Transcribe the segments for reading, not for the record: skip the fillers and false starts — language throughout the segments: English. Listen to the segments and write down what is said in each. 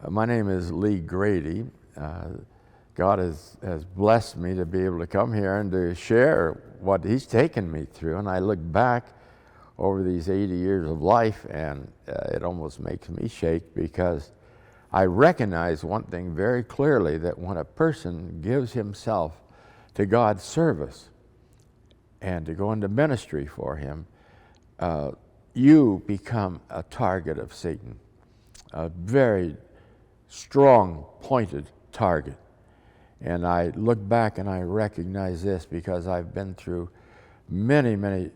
My name is Lee Grady. God has blessed me to be able to come here and to share what He's taken me through. And I look back over these 80 years of life, and it almost makes me shake, because I recognize one thing very clearly, that when a person gives himself to God's service and to go into ministry for Him, you become a target of Satan, a very strong, pointed target. And I look back and I recognize this, because I've been through many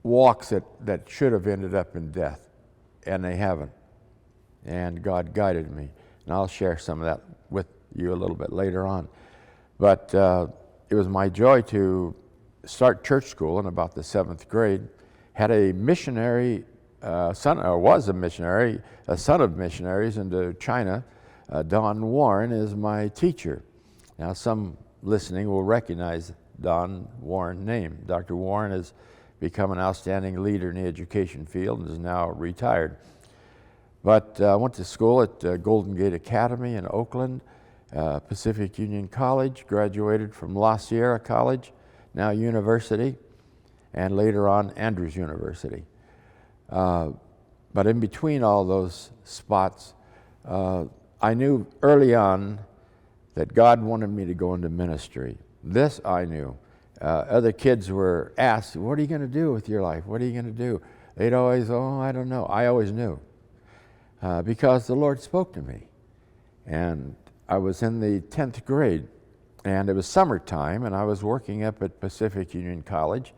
walks that should have ended up in death, and they haven't. And God guided me. And I'll share some of that with you a little bit later on. But it was my joy to start church school in about the 7th grade. Had a missionary son of missionaries into China. Don Warren is my teacher. Now, some listening will recognize Don Warren's name. Dr. Warren has become an outstanding leader in the education field and is now retired. But I went to school at Golden Gate Academy in Oakland, Pacific Union College, graduated from La Sierra College, now university, and later on Andrews University. But in between all those spots, I knew early on that God wanted me to go into ministry. This I knew. Other kids were asked, what are you going to do with your life? What are you going to do? They'd always, I don't know. I always knew, because the Lord spoke to me. And I was in the 10th grade, and it was summertime, and I was working up at Pacific Union College.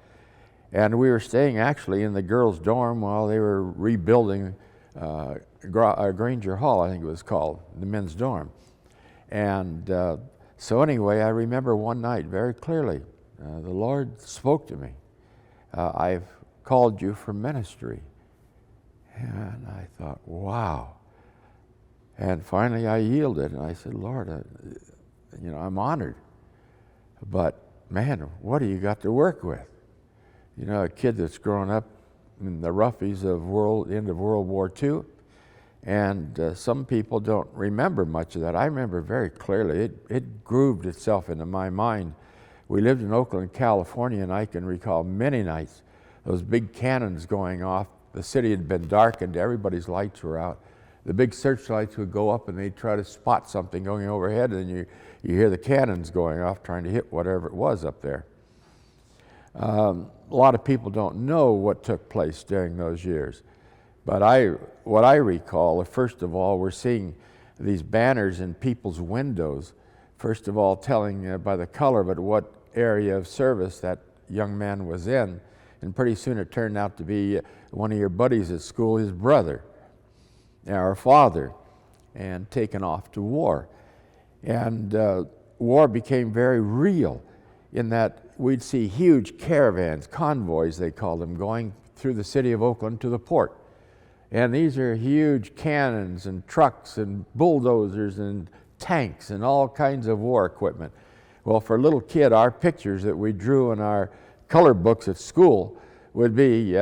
And we were staying actually in the girls' dorm while they were rebuilding Granger Hall, I think it was called, the men's dorm. And so anyway, I remember one night very clearly, the Lord spoke to me. I've called you for ministry. And I thought, wow. And finally I yielded, and I said, Lord, I'm honored. But man, what do you got to work with? You know, a kid that's grown up in the roughies of end of World War II, and some people don't remember much of that. I remember very clearly. It grooved itself into my mind. We lived in Oakland, California, and I can recall many nights those big cannons going off. The city had been darkened, everybody's lights were out. The big searchlights would go up, and they'd try to spot something going overhead, and you hear the cannons going off trying to hit whatever it was up there. A lot of people don't know what took place during those years. But what I recall, first of all, we're seeing these banners in people's windows, first of all telling by the color of it what area of service that young man was in. And pretty soon it turned out to be one of your buddies at school, his brother, our father, and taken off to war. And war became very real, in that we'd see huge caravans, convoys they called them, going through the city of Oakland to the port. And these are huge cannons and trucks and bulldozers and tanks and all kinds of war equipment. Well, for a little kid, our pictures that we drew in our color books at school would be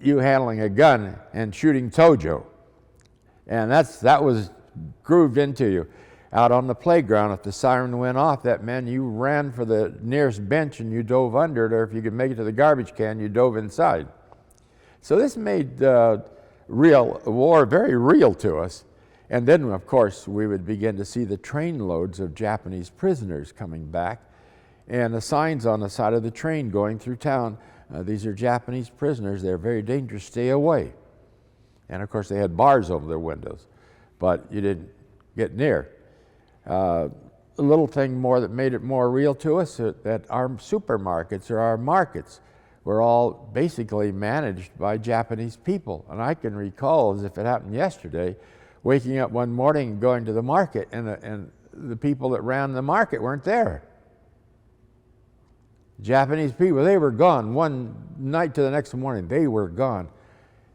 you handling a gun and shooting Tojo. And that was grooved into you. Out on the playground, if the siren went off, that meant you ran for the nearest bench and you dove under it, or if you could make it to the garbage can, you dove inside. So this made real war very real to us. And then, of course, we would begin to see the trainloads of Japanese prisoners coming back, and the signs on the side of the train going through town. These are Japanese prisoners. They're very dangerous. Stay away. And, of course, they had bars over their windows, but you didn't get near. A little thing more that made it more real to us, that our supermarkets or our markets were all basically managed by Japanese people. And I can recall, as if it happened yesterday, waking up one morning and going to the market, and the people that ran the market weren't there. Japanese people, they were gone. One night to the next morning, they were gone.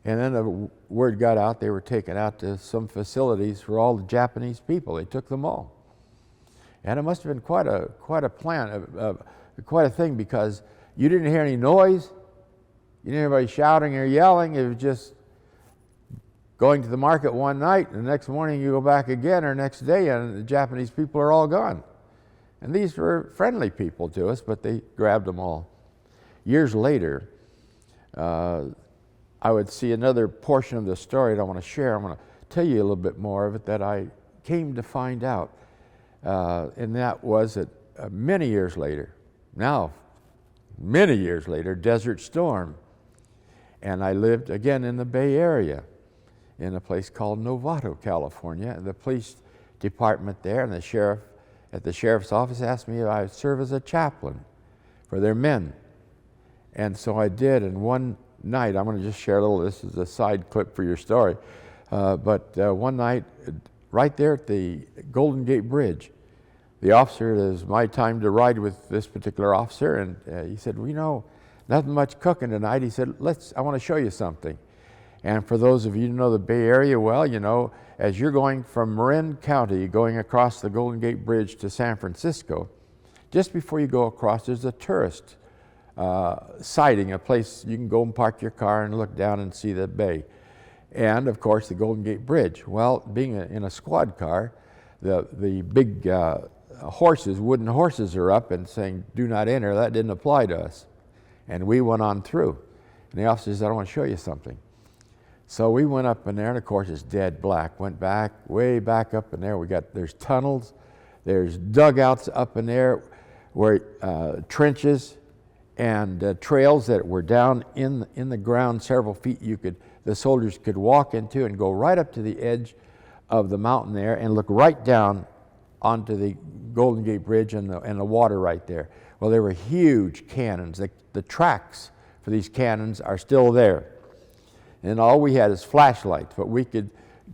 And then the word got out, they were taken out to some facilities for all the Japanese people. They took them all. And it must have been quite a plan, quite a thing, because you didn't hear any noise. You didn't hear anybody shouting or yelling. It was just going to the market one night, and the next morning you go back again, or next day, and the Japanese people are all gone. And these were friendly people to us, but they grabbed them all. Years later, I would see another portion of the story that I want to share. I'm going to tell you a little bit more of it that I came to find out. And that was that many years later, Desert Storm. And I lived again in the Bay Area in a place called Novato, California. And the police department there and the sheriff at the sheriff's office asked me if I would serve as a chaplain for their men. And so I did. And one night, I'm going to just share a little, this is a side clip for your story. But one night, right there at the Golden Gate Bridge, the officer, it was my time to ride with this particular officer, and he said, well, you know, nothing much cooking tonight. He said, I want to show you something. And for those of you who know the Bay Area well, you know, as you're going from Marin County, going across the Golden Gate Bridge to San Francisco, just before you go across, there's a tourist sighting, a place you can go and park your car and look down and see the bay. And of course, the Golden Gate Bridge. Well, being in a squad car, the big wooden horses are up and saying, do not enter. That didn't apply to us. And we went on through. And the officer said, I want to show you something. So we went up in there, and of course it's dead black. Went back, way back up in there. There's tunnels, there's dugouts up in there, where trenches and trails that were down in the ground several feet. The soldiers could walk into and go right up to the edge of the mountain there and look right down onto the Golden Gate Bridge and the water right there. Well, there were huge cannons. The tracks for these cannons are still there. And all we had is flashlights, but we could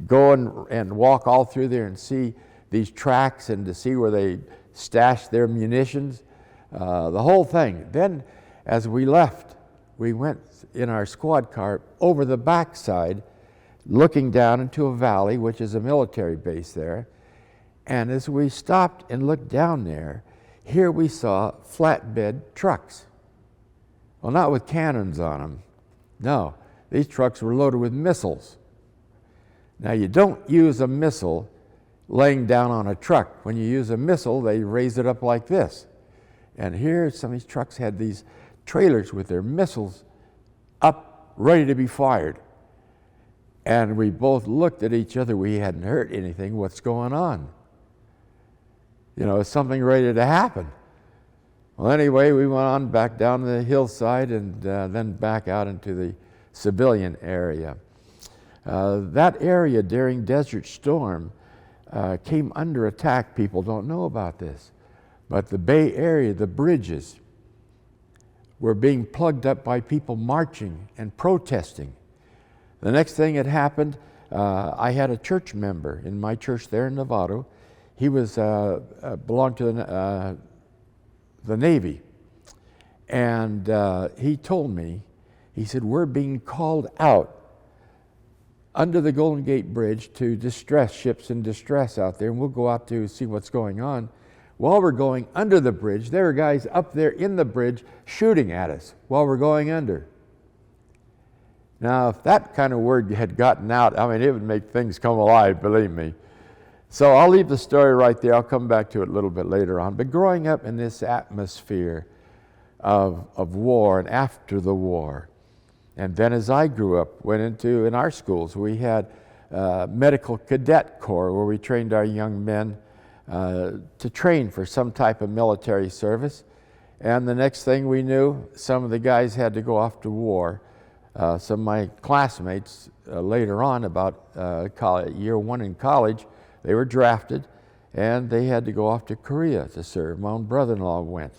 go and walk all through there and see these tracks and to see where they stashed their munitions, the whole thing. Then as we left, we went in our squad car over the backside, looking down into a valley, which is a military base there. And as we stopped and looked down there, here we saw flatbed trucks. Well, not with cannons on them. No, these trucks were loaded with missiles. Now, you don't use a missile laying down on a truck. When you use a missile, they raise it up like this. And here, some of these trucks had these trailers with their missiles up, ready to be fired. And we both looked at each other. We hadn't heard anything. What's going on? You know, is something ready to happen? Well, anyway, we went on back down the hillside and then back out into the civilian area. That area during Desert Storm came under attack. People don't know about this. But the Bay Area, the bridges, were being plugged up by people marching and protesting. The next thing that happened, I had a church member in my church there in Novato. He was belonged to the Navy. And he told me, he said, we're being called out under the Golden Gate Bridge to distress ships in distress out there, and we'll go out to see what's going on. While we're going under the bridge, there are guys up there in the bridge shooting at us while we're going under. Now, if that kind of word had gotten out, I mean, it would make things come alive, believe me. So I'll leave the story right there. I'll come back to it a little bit later on. But growing up in this atmosphere of war and after the war, and then as I grew up, in our schools, we had medical cadet corps where we trained our young men to train for some type of military service. And the next thing we knew, some of the guys had to go off to war. Some of my classmates later on, about year one in college, they were drafted and they had to go off to Korea to serve. My own brother-in-law went.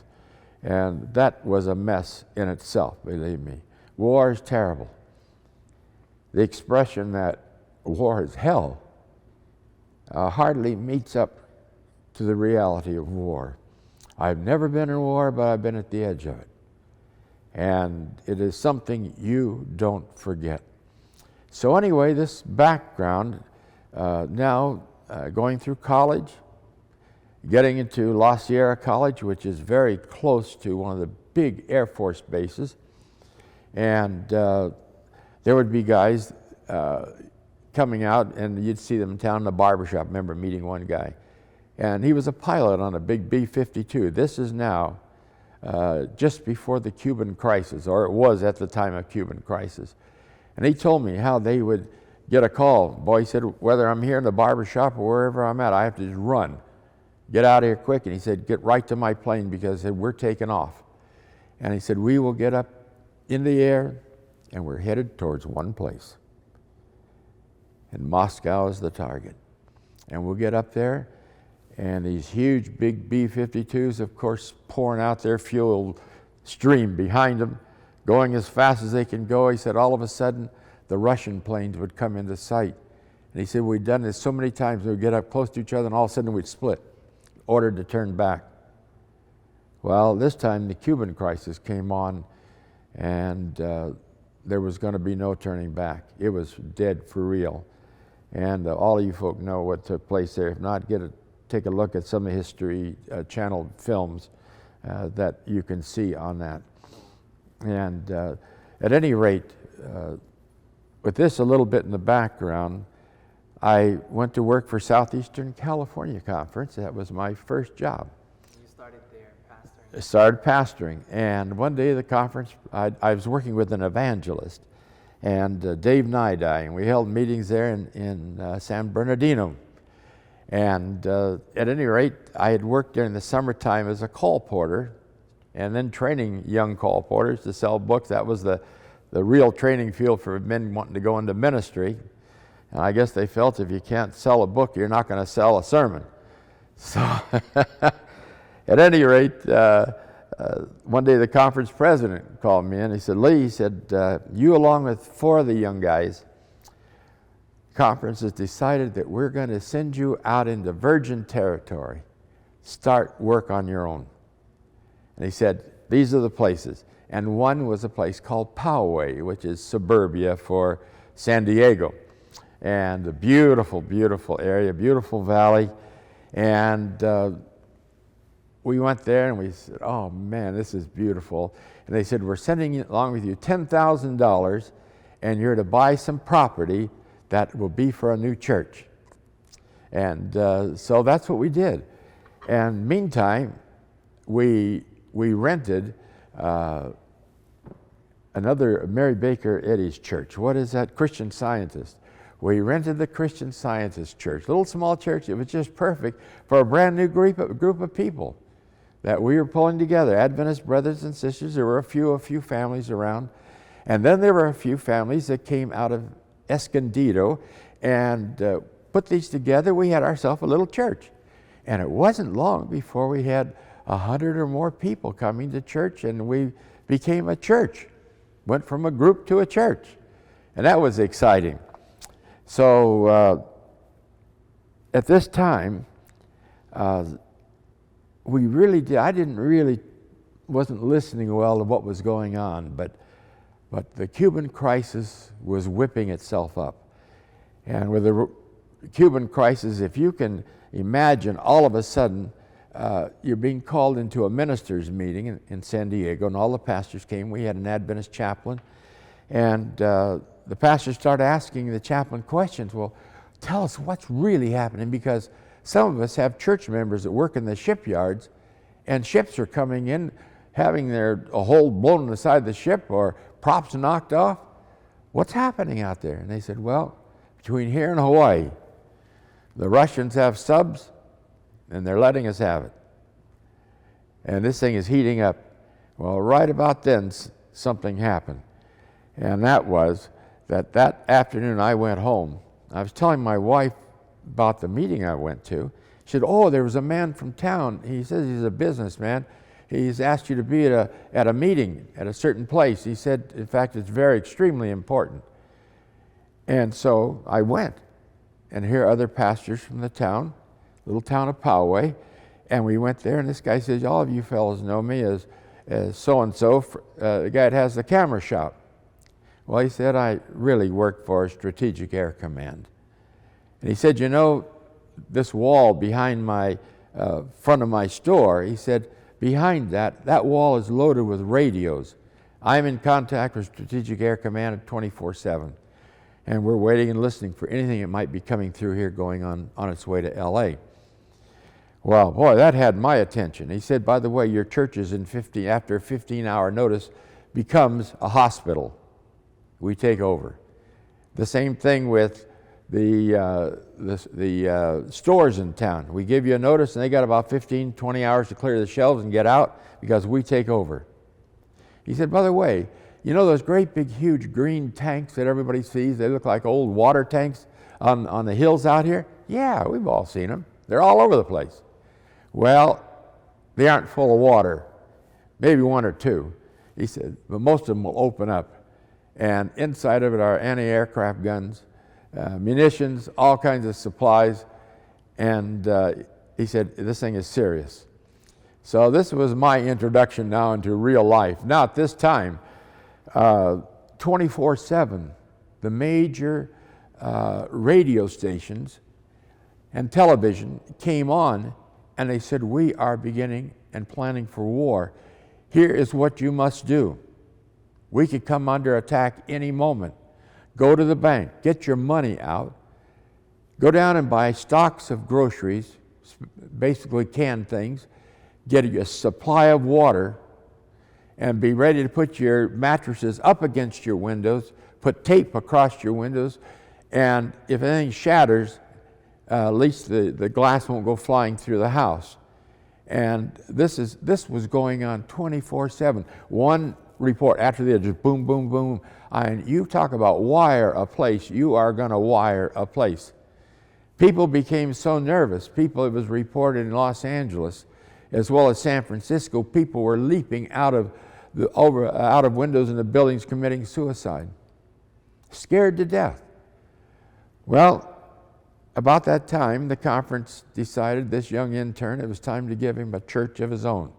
And that was a mess in itself, believe me. War is terrible. The expression that war is hell hardly meets up to the reality of war. I've never been in war, but I've been at the edge of it. And it is something you don't forget. So anyway, this background, now going through college, getting into La Sierra College, which is very close to one of the big Air Force bases. And there would be guys coming out, and you'd see them in town in a barbershop. I remember meeting one guy. And he was a pilot on a big B-52. This is now just before the Cuban crisis, or it was at the time of Cuban crisis. And he told me how they would get a call. Boy, he said, whether I'm here in the barbershop or wherever I'm at, I have to just run. Get out of here quick. And he said, get right to my plane, because he said, we're taking off. And he said, we will get up in the air, and we're headed towards one place. And Moscow is the target. And we'll get up there, and these huge big B-52s, of course, pouring out their fuel stream behind them, going as fast as they can go. He said all of a sudden the Russian planes would come into sight. And he said we'd done this so many times, we'd get up close to each other, and all of a sudden we'd split, ordered to turn back. Well, this time the Cuban crisis came on, and there was going to be no turning back. It was dead for real. And all of you folk know what took place there. If not, take a look at some of the History Channel films that you can see on that. And at any rate, with this a little bit in the background, I went to work for Southeastern California Conference. That was my first job. You started there pastoring? I started pastoring. And one day at the conference, I was working with an evangelist, and Dave Nidai, and we held meetings there in San Bernardino. And at any rate, I had worked during the summertime as a call porter, and then training young call porters to sell books. That was the real training field for men wanting to go into ministry. And I guess they felt if you can't sell a book, you're not going to sell a sermon. So at any rate, one day the conference president called me in. He said, Lee, he said, you along with 4 of the young guys, conference has decided that we're going to send you out into virgin territory. Start work on your own. And he said, these are the places. And one was a place called Poway, which is suburbia for San Diego. And a beautiful, beautiful area, beautiful valley. And we went there and we said, oh man, this is beautiful. And they said, we're sending along with you $10,000, and you're to buy some property that will be for a new church. And so that's what we did. And meantime, we rented another Mary Baker Eddy's church. What is that? Christian Scientist. We rented the Christian Scientist church, little small church. It was just perfect for a brand new group of people that we were pulling together. Adventist brothers and sisters. There were a few families around, and then there were a few families that came out of Escondido and put these together. We had ourselves a little church, and it wasn't long before we had 100 or more people coming to church, and we became a church. Went from a group to a church, and that was exciting. So at this time, we really did. I wasn't listening well to what was going on, but the Cuban crisis was whipping itself up. And with the Cuban crisis, if you can imagine, all of a sudden, you're being called into a ministers' meeting in San Diego, and all the pastors came. We had an Adventist chaplain, and the pastor started asking the chaplain questions. Well, tell us what's really happening, because some of us have church members that work in the shipyards, and ships are coming in, having a hole blown in the side of the ship or props knocked off. What's happening out there? And they said, well, between here and Hawaii, the Russians have subs, and they're letting us have it. And this thing is heating up. Well, right about then, something happened. And that was that afternoon I went home. I was telling my wife about the meeting I went to. She said, oh, there was a man from town. He says he's a businessman. He's asked you to be at a meeting at a certain place. He said, in fact, it's extremely important. And so I went. And here are other pastors from the town, little town of Poway. And we went there, and this guy says, all of you fellows know me as so-and-so, the guy that has the camera shop. Well, he said, I really work for Strategic Air Command. And he said, you know, this wall behind my front of my store, he said, behind that wall is loaded with radios. I'm in contact with Strategic Air Command 24/7. And we're waiting and listening for anything that might be coming through here going on its way to L.A. Well, boy, that had my attention. He said, by the way, your church is after a 15-hour notice becomes a hospital. We take over. The same thing with the stores in town. We give you a notice and they got about 15, 20 hours to clear the shelves and get out because we take over. He said, by the way, you know those great big huge green tanks that everybody sees? They look like old water tanks on the hills out here? Yeah, we've all seen them. They're all over the place. Well, they aren't full of water, maybe one or two. He said, but most of them will open up. And inside of it are anti-aircraft guns, munitions, all kinds of supplies. And he said, this thing is serious. So this was my introduction now into real life. Now at this time, 24/7, the major radio stations and television came on, and they said, we are beginning and planning for war. Here is what you must do. We could come under attack any moment. Go to the bank, get your money out, go down and buy stocks of groceries, basically canned things, get a supply of water, and be ready to put your mattresses up against your windows, put tape across your windows, and if anything shatters, at least the glass won't go flying through the house. And this was going on 24/7. One report after the other, just boom, boom, boom. And you talk about wire a place, you are going to wire a place. People became so nervous. It was reported in Los Angeles as well as San Francisco, people were leaping out of windows in the buildings committing suicide, scared to death. Well, about that time, the conference decided this young intern, it was time to give him a church of his own.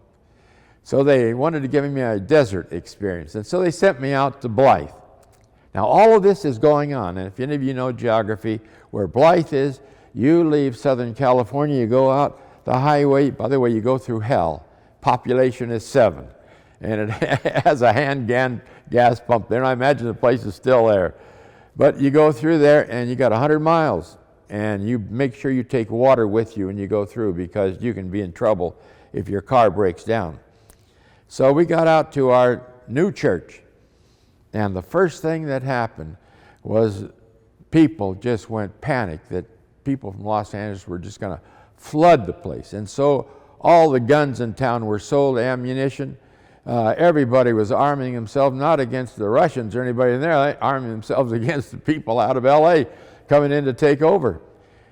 So they wanted to give him a desert experience. And so they sent me out to Blythe. Now, all of this is going on. And if any of you know geography, where Blythe is, you leave Southern California, you go out the highway. By the way, you go through hell. Population is 7. And it has a hand gas pump there. And I imagine the place is still there. But you go through there and you got 100 miles. And you make sure you take water with you when you go through, because you can be in trouble if your car breaks down. So we got out to our new church, and the first thing that happened was people just went panic that people from Los Angeles were just going to flood the place. And so all the guns in town were sold, ammunition. Everybody was arming themselves, not against the Russians or anybody in there, arming themselves against the people out of L.A. coming in to take over.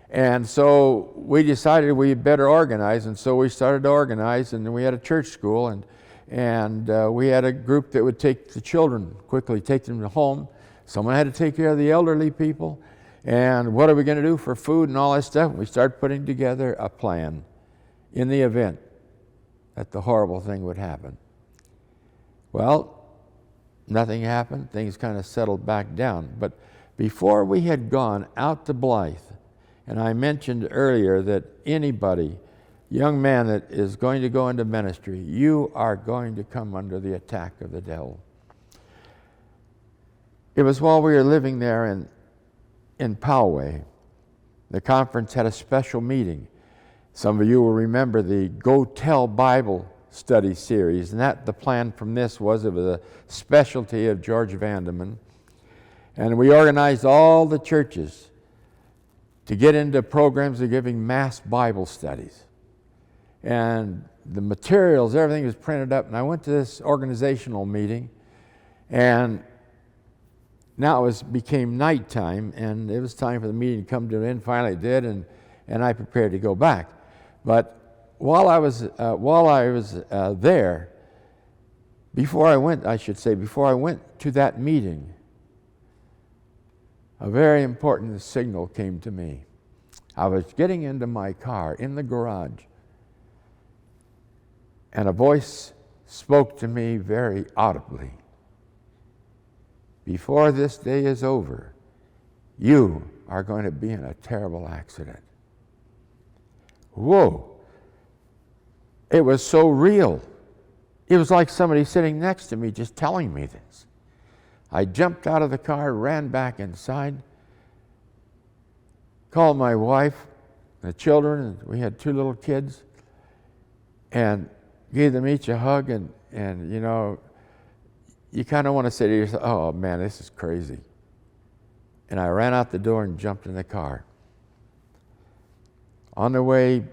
And so we decided we better organize, and so we started to organize, and then we had a church school, and we had a group that would take the children, quickly take them to home. Someone had to take care of the elderly people, and what are we going to do for food and all that stuff? We started putting together a plan in the event that the horrible thing would happen. Well, nothing happened. Things kind of settled back down. But before we had gone out to Blythe, and I mentioned earlier that anybody, young man that is going to go into ministry, you are going to come under the attack of the devil. It was while we were living there in Poway. The conference had a special meeting. Some of you will remember the Go Tell Bible study series, and the plan from this was, it was a specialty of George Vandeman. And we organized all the churches to get into programs of giving mass Bible studies. And the materials, everything was printed up. And I went to this organizational meeting, and now it became nighttime, and it was time for the meeting to come to an end. Finally it did, and I prepared to go back. But while I was there, before I went to that meeting, a very important signal came to me. I was getting into my car in the garage, and a voice spoke to me very audibly. Before this day is over, you are going to be in a terrible accident. Whoa. It was so real. It was like somebody sitting next to me just telling me this. I jumped out of the car, ran back inside, called my wife, the children, and we had 2 little kids, and gave them each a hug, and you know, you kind of want to say to yourself, oh man, this is crazy. And I ran out the door and jumped in the car. On the way,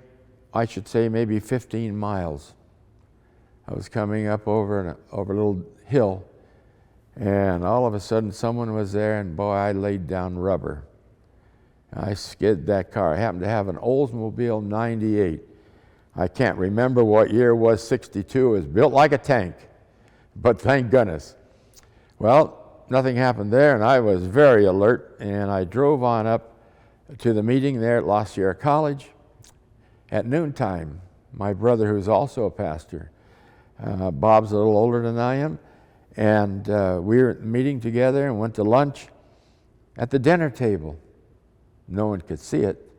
I should say maybe 15 miles, I was coming up over a little hill, and all of a sudden someone was there, and boy, I laid down rubber. I skid that car. I happened to have an Oldsmobile 98. I can't remember what year it was, 62. It was built like a tank, but thank goodness. Well, nothing happened there, and I was very alert, and I drove on up to the meeting there at La Sierra College. At noontime, my brother, who's also a pastor, Bob's a little older than I am, and we were meeting together and went to lunch at the dinner table. No one could see it,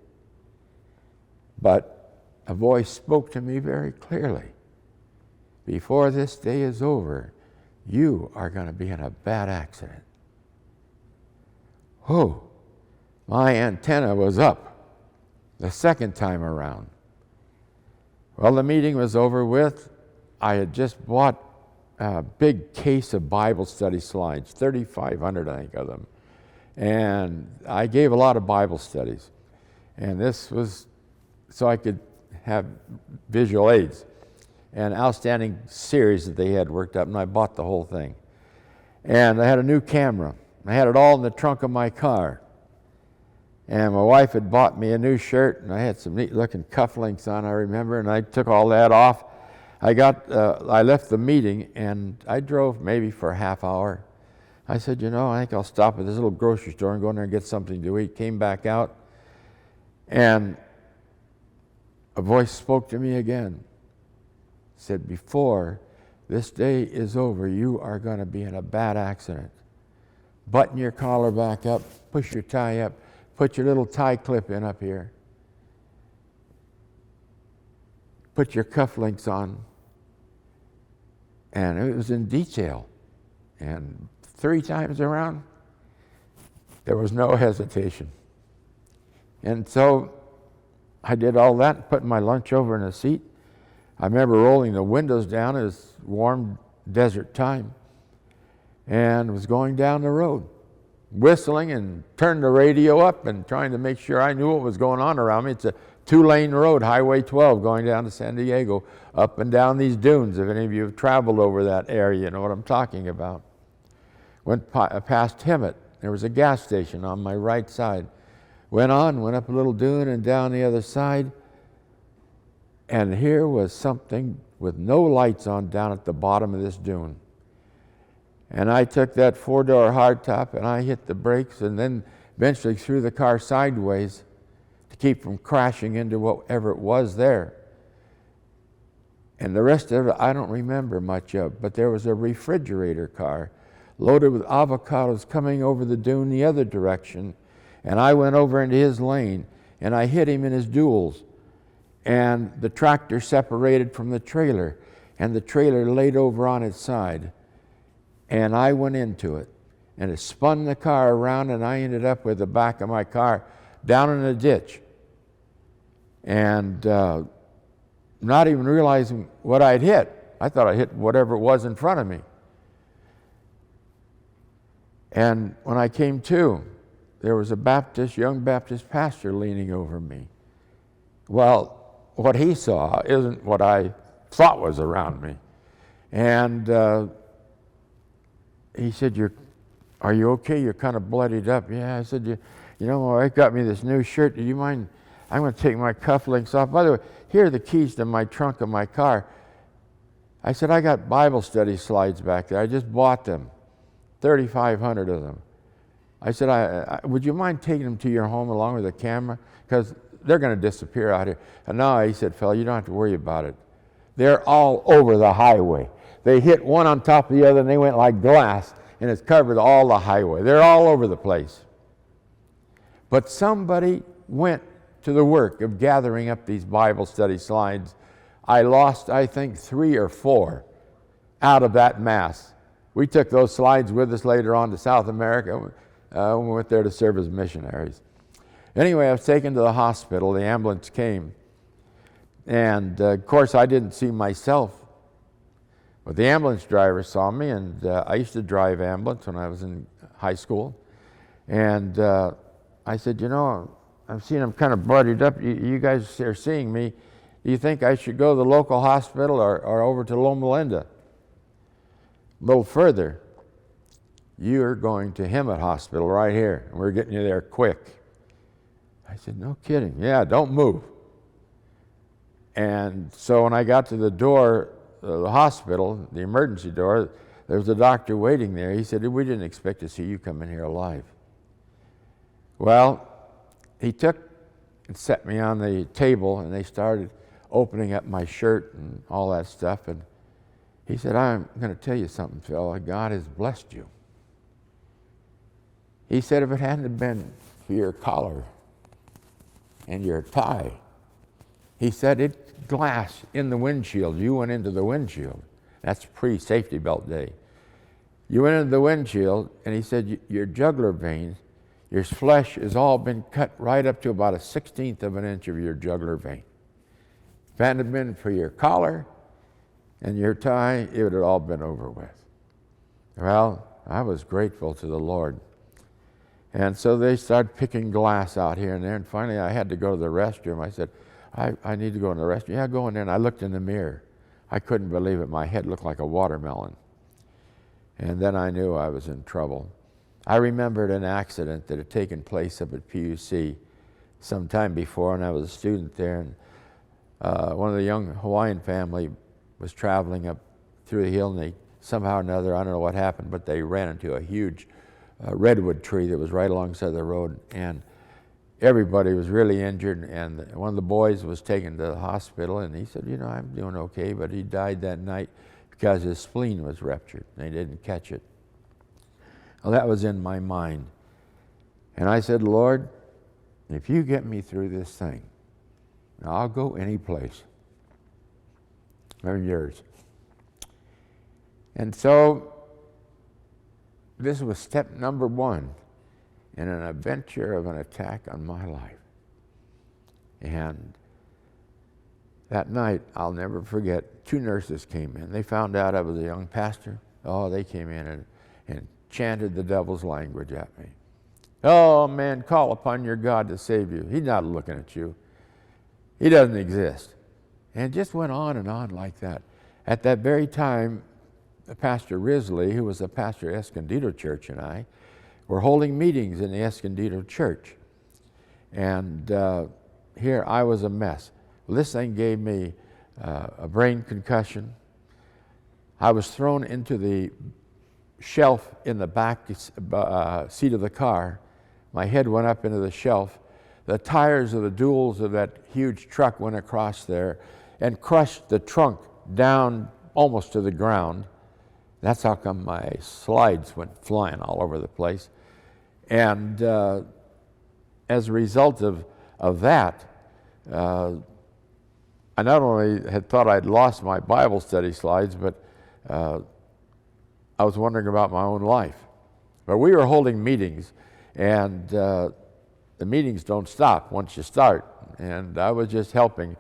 but a voice spoke to me very clearly. Before this day is over, you are going to be in a bad accident. Oh, my antenna was up the second time around. Well, the meeting was over with. I had just bought a big case of Bible study slides, 3,500, I think, of them. And I gave a lot of Bible studies. And this was so I could have visual aids. An outstanding series that they had worked up, and I bought the whole thing. And I had a new camera. I had it all in the trunk of my car. And my wife had bought me a new shirt, and I had some neat-looking cufflinks on, I remember, and I took all that off. I left the meeting, and I drove maybe for a half hour. I said, you know, I think I'll stop at this little grocery store and go in there and get something to eat. Came back out, and a voice spoke to me again. Said, before this day is over, you are going to be in a bad accident. Button your collar back up, push your tie up, put your little tie clip in up here. Put your cufflinks on. And it was in detail. And 3 times around, there was no hesitation. And so I did all that, putting my lunch over in a seat. I remember rolling the windows down. It was warm desert time. And was going down the road, whistling and turned the radio up and trying to make sure I knew what was going on around me. It's a 2-lane road, Highway 12, going down to San Diego, up and down these dunes. If any of you have traveled over that area, you know what I'm talking about. Went past Hemet. There was a gas station on my right side. Went up a little dune and down the other side. And here was something with no lights on down at the bottom of this dune. And I took that 4-door hardtop and I hit the brakes and then eventually threw the car sideways to keep from crashing into whatever it was there. And the rest of it I don't remember much of, but there was a refrigerator car loaded with avocados coming over the dune the other direction, and I went over into his lane and I hit him in his duals, and the tractor separated from the trailer and the trailer laid over on its side. And I went into it, and it spun the car around, and I ended up with the back of my car down in a ditch. And not even realizing what I'd hit. I thought I hit whatever it was in front of me. And when I came to, there was a young Baptist pastor leaning over me. Well, what he saw isn't what I thought was around me. And he said, are you okay? You're kind of bloodied up. Yeah, I said, you know, my wife got me this new shirt. Do you mind? I'm going to take my cufflinks off. By the way, here are the keys to my trunk of my car. I said, I got Bible study slides back there. I just bought them, 3,500 of them. I said, would you mind taking them to your home along with the camera? Because they're going to disappear out here. And no, he said, fella, you don't have to worry about it. They're all over the highway. They hit one on top of the other, and they went like glass, and it's covered all the highway. They're all over the place. But somebody went to the work of gathering up these Bible study slides. I lost, I think, 3 or 4 out of that mass. We took those slides with us later on to South America when we went there to serve as missionaries. Anyway, I was taken to the hospital. The ambulance came. And, of course, I didn't see myself. But the ambulance driver saw me, and I used to drive ambulance when I was in high school. And I said, you know, I'm seeing I'm kind of bloodied up. You guys are seeing me. Do you think I should go to the local hospital or over to Loma Linda? A little further. You're going to Hemet Hospital right here, and we're getting you there quick. I said, no kidding. Yeah, don't move. And so when I got to the door of the hospital, the emergency door, there was a doctor waiting there. He said, we didn't expect to see you come in here alive. Well, he took and set me on the table, and they started opening up my shirt and all that stuff. And he said, I'm going to tell you something, fella. God has blessed you. He said, if it hadn't been for your collar and your tie, he said, it's glass in the windshield. You went into the windshield. That's pre-safety belt day. You went into the windshield, and he said, your jugular vein, your flesh has all been cut right up to about 1/16 of an inch of your jugular vein. If it hadn't been for your collar and your tie, it would have all been over with. Well, I was grateful to the Lord. And so they started picking glass out here and there, and finally I had to go to the restroom. I said, I need to go in the restroom. Yeah, go in there. And I looked in the mirror. I couldn't believe it. My head looked like a watermelon. And then I knew I was in trouble. I remembered an accident that had taken place up at PUC some time before, and I was a student there. And one of the young Hawaiian family was traveling up through the hill, and they somehow or another, I don't know what happened, but they ran into a huge redwood tree that was right alongside the road, and everybody was really injured. And one of the boys was taken to the hospital, and he said, you know, I'm doing okay, but he died that night because his spleen was ruptured. They didn't catch it. Well, that was in my mind. And I said, Lord, if you get me through this thing, I'll go any place. I'm yours. And so this was step number one in an adventure of an attack on my life. And that night, I'll never forget, 2 nurses came in. They found out I was a young pastor. Oh, they came in and chanted the devil's language at me. Oh, man, call upon your God to save you. He's not looking at you. He doesn't exist. And it just went on and on like that. At that very time, Pastor Risley, who was the pastor at Escondido Church, and I were holding meetings in the Escondido Church. And here I was a mess. Well, this thing gave me a brain concussion. I was thrown into the shelf in the back seat of the car. My head went up into the shelf. The tires of the duals of that huge truck went across there and crushed the trunk down almost to the ground. That's how come my slides went flying all over the place. And as a result of that, I not only had thought I'd lost my Bible study slides, but I was wondering about my own life. But we were holding meetings, and the meetings don't stop once you start. And I was just helping.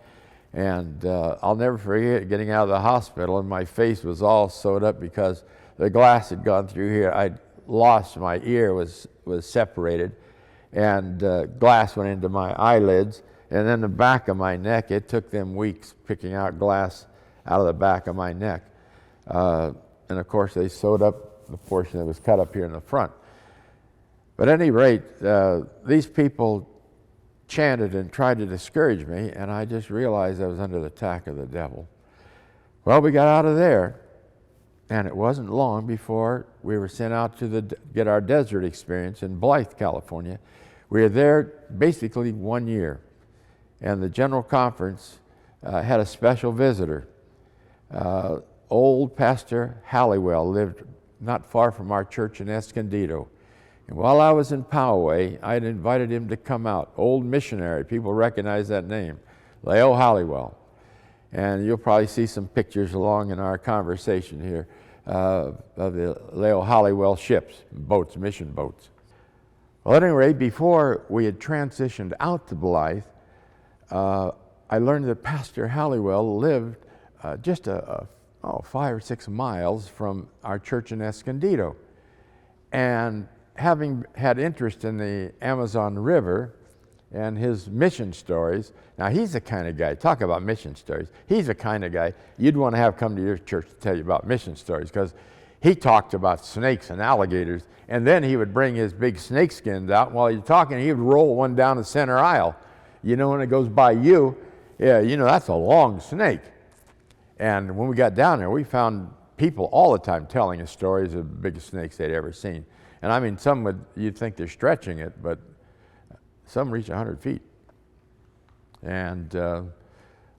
And I'll never forget getting out of the hospital, and my face was all sewed up because the glass had gone through here. I'd lost my ear, was separated, and glass went into my eyelids. And then the back of my neck, it took them weeks picking out glass out of the back of my neck. And of course, they sewed up the portion that was cut up here in the front. But at any rate, these people chanted and tried to discourage me, and I just realized I was under the attack of the devil. Well, we got out of there, and it wasn't long before we were sent out to get our desert experience in Blythe, California. We were there basically 1 year, and the general conference had a special visitor. Old Pastor Halliwell lived not far from our church in Escondido. And while I was in Poway, I had invited him to come out. Old missionary, people recognize that name, Leo Halliwell. And you'll probably see some pictures along in our conversation here of the Leo Halliwell ships, boats, mission boats. Well, at any rate, before we had transitioned out to Blythe, I learned that Pastor Halliwell lived just 5 or 6 miles from our church in Escondido. And having had interest in the Amazon River and his mission stories, now he's the kind of guy, talk about mission stories, he's the kind of guy you'd want to have come to your church to tell you about mission stories, because he talked about snakes and alligators, and then he would bring his big snake skins out, and while he's talking, he would roll one down the center aisle. You know, when it goes by you, yeah, you know, that's a long snake. And when we got down there, we found people all the time telling us stories of the biggest snakes they'd ever seen. And I mean, some you'd think they're stretching it, but some reach 100 feet. And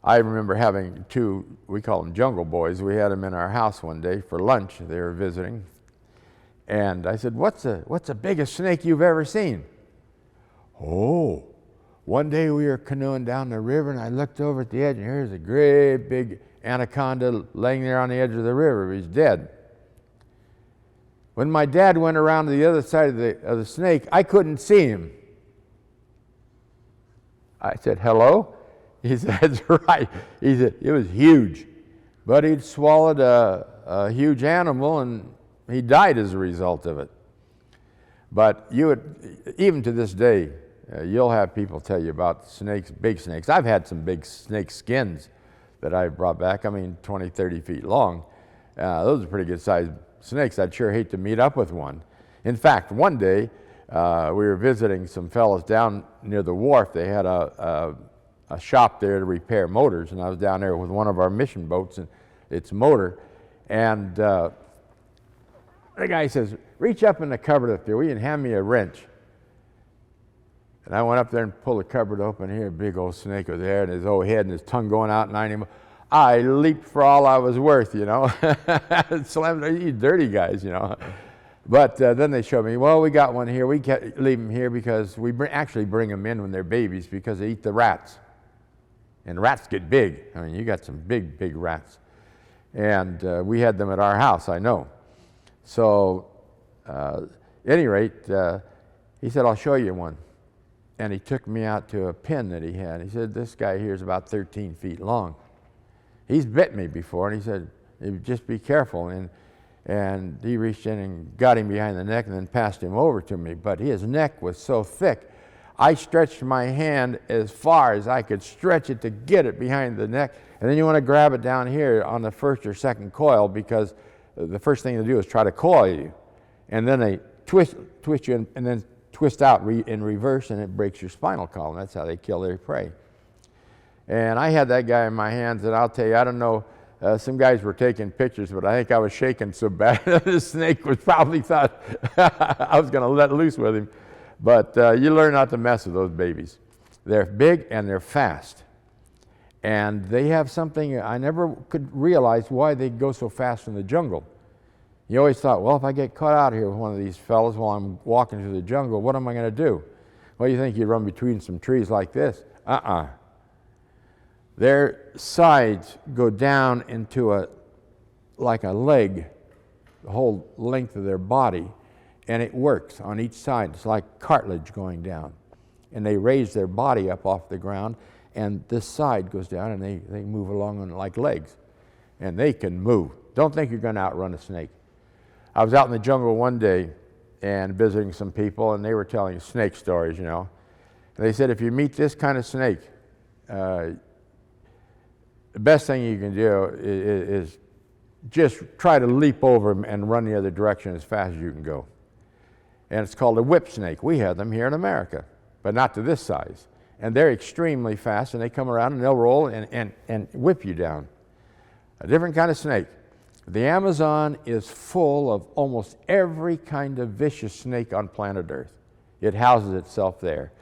I remember having 2, we call them jungle boys. We had them in our house one day for lunch. They were visiting. And I said, what's the biggest snake you've ever seen? Oh, one day we were canoeing down the river, and I looked over at the edge, and here's a great big anaconda laying there on the edge of the river. He's dead. When my dad went around to the other side of the snake, I couldn't see him. I said, hello? He said, that's right. He said, it was huge. But he'd swallowed a huge animal, and he died as a result of it. But even to this day, you'll have people tell you about snakes, big snakes. I've had some big snake skins that I brought back, 20, 30 feet long. Those are pretty good sized snakes. I'd sure hate to meet up with one. In fact, one day, we were visiting some fellows down near the wharf. They had a shop there to repair motors, and I was down there with one of our mission boats and its motor. And the guy says, reach up in the cupboard up there, will you, and hand me a wrench. And I went up there and pulled the cupboard open. Here, a big old snake was there, and his old head and his tongue going out 90 miles. I leaped for all I was worth, you know. Slammed, you dirty guys, you know. But then they showed me, well, we got one here. We can't leave them here because we actually bring them in when they're babies because they eat the rats. And rats get big. I mean, you got some big, big rats. And we had them at our house, I know. So, at any rate, he said, I'll show you one. And he took me out to a pen that he had. He said, this guy here is about 13 feet long. He's bit me before, and he said, just be careful. And he reached in and got him behind the neck and then passed him over to me. But his neck was so thick, I stretched my hand as far as I could stretch it to get it behind the neck. And then you want to grab it down here on the first or second coil, because the first thing to do is try to coil you. And then they twist you and then twist out in reverse, and it breaks your spinal column. That's how they kill their prey. And I had that guy in my hands, and I'll tell you, I don't know, some guys were taking pictures, but I think I was shaking so bad the snake was probably thought I was going to let loose with him. But you learn not to mess with those babies. They're big and they're fast. And they have something, I never could realize why they go so fast in the jungle. You always thought, well, if I get caught out here with one of these fellas while I'm walking through the jungle, what am I going to do? Well, you think you'd run between some trees like this? Their sides go down into like a leg, the whole length of their body, and it works on each side. It's like cartilage going down. And they raise their body up off the ground, and this side goes down, and they move along on like legs. And they can move. Don't think you're going to outrun a snake. I was out in the jungle one day and visiting some people, and they were telling snake stories, you know. And they said, if you meet this kind of snake, the best thing you can do is just try to leap over him and run the other direction as fast as you can go. And it's called a whip snake. We have them here in America, but not to this size. And they're extremely fast, and they come around and they'll roll and whip you down. A different kind of snake. The Amazon is full of almost every kind of vicious snake on planet Earth. It houses itself there.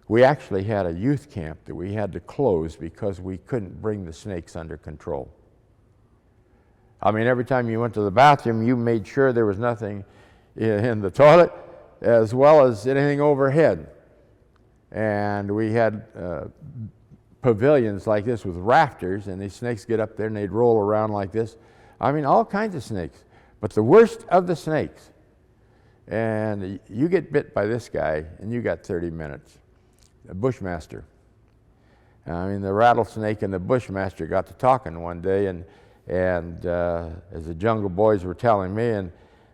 We actually had a youth camp that we had to close because we couldn't bring the snakes under control. I mean, every time you went to the bathroom, you made sure there was nothing in the toilet as well as anything overhead. And we had pavilions like this with rafters, and these snakes get up there and they'd roll around like this. I mean, all kinds of snakes. But the worst of the snakes and you get bit by this guy, and you got 30 minutes. A bushmaster. I mean, the rattlesnake and the bushmaster got to talking one day, and as the jungle boys were telling me, and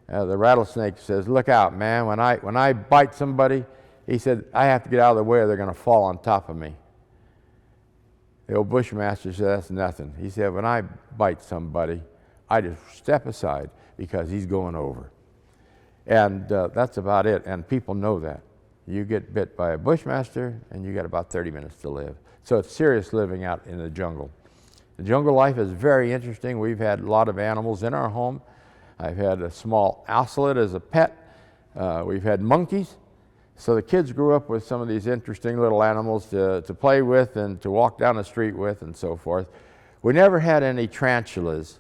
the rattlesnake says, "Look out, man! When I bite somebody," he said, "I have to get out of the way, or they're going to fall on top of me." The old bushmaster said, "That's nothing." He said, "When I bite somebody, I just step aside because he's going over." And that's about it. And people know that. You get bit by a bushmaster, and you got about 30 minutes to live. So it's serious living out in the jungle. The jungle life is very interesting. We've had a lot of animals in our home. I've had a small ocelot as a pet. We've had monkeys. So the kids grew up with some of these interesting little animals to play with and to walk down the street with and so forth. We never had any tarantulas,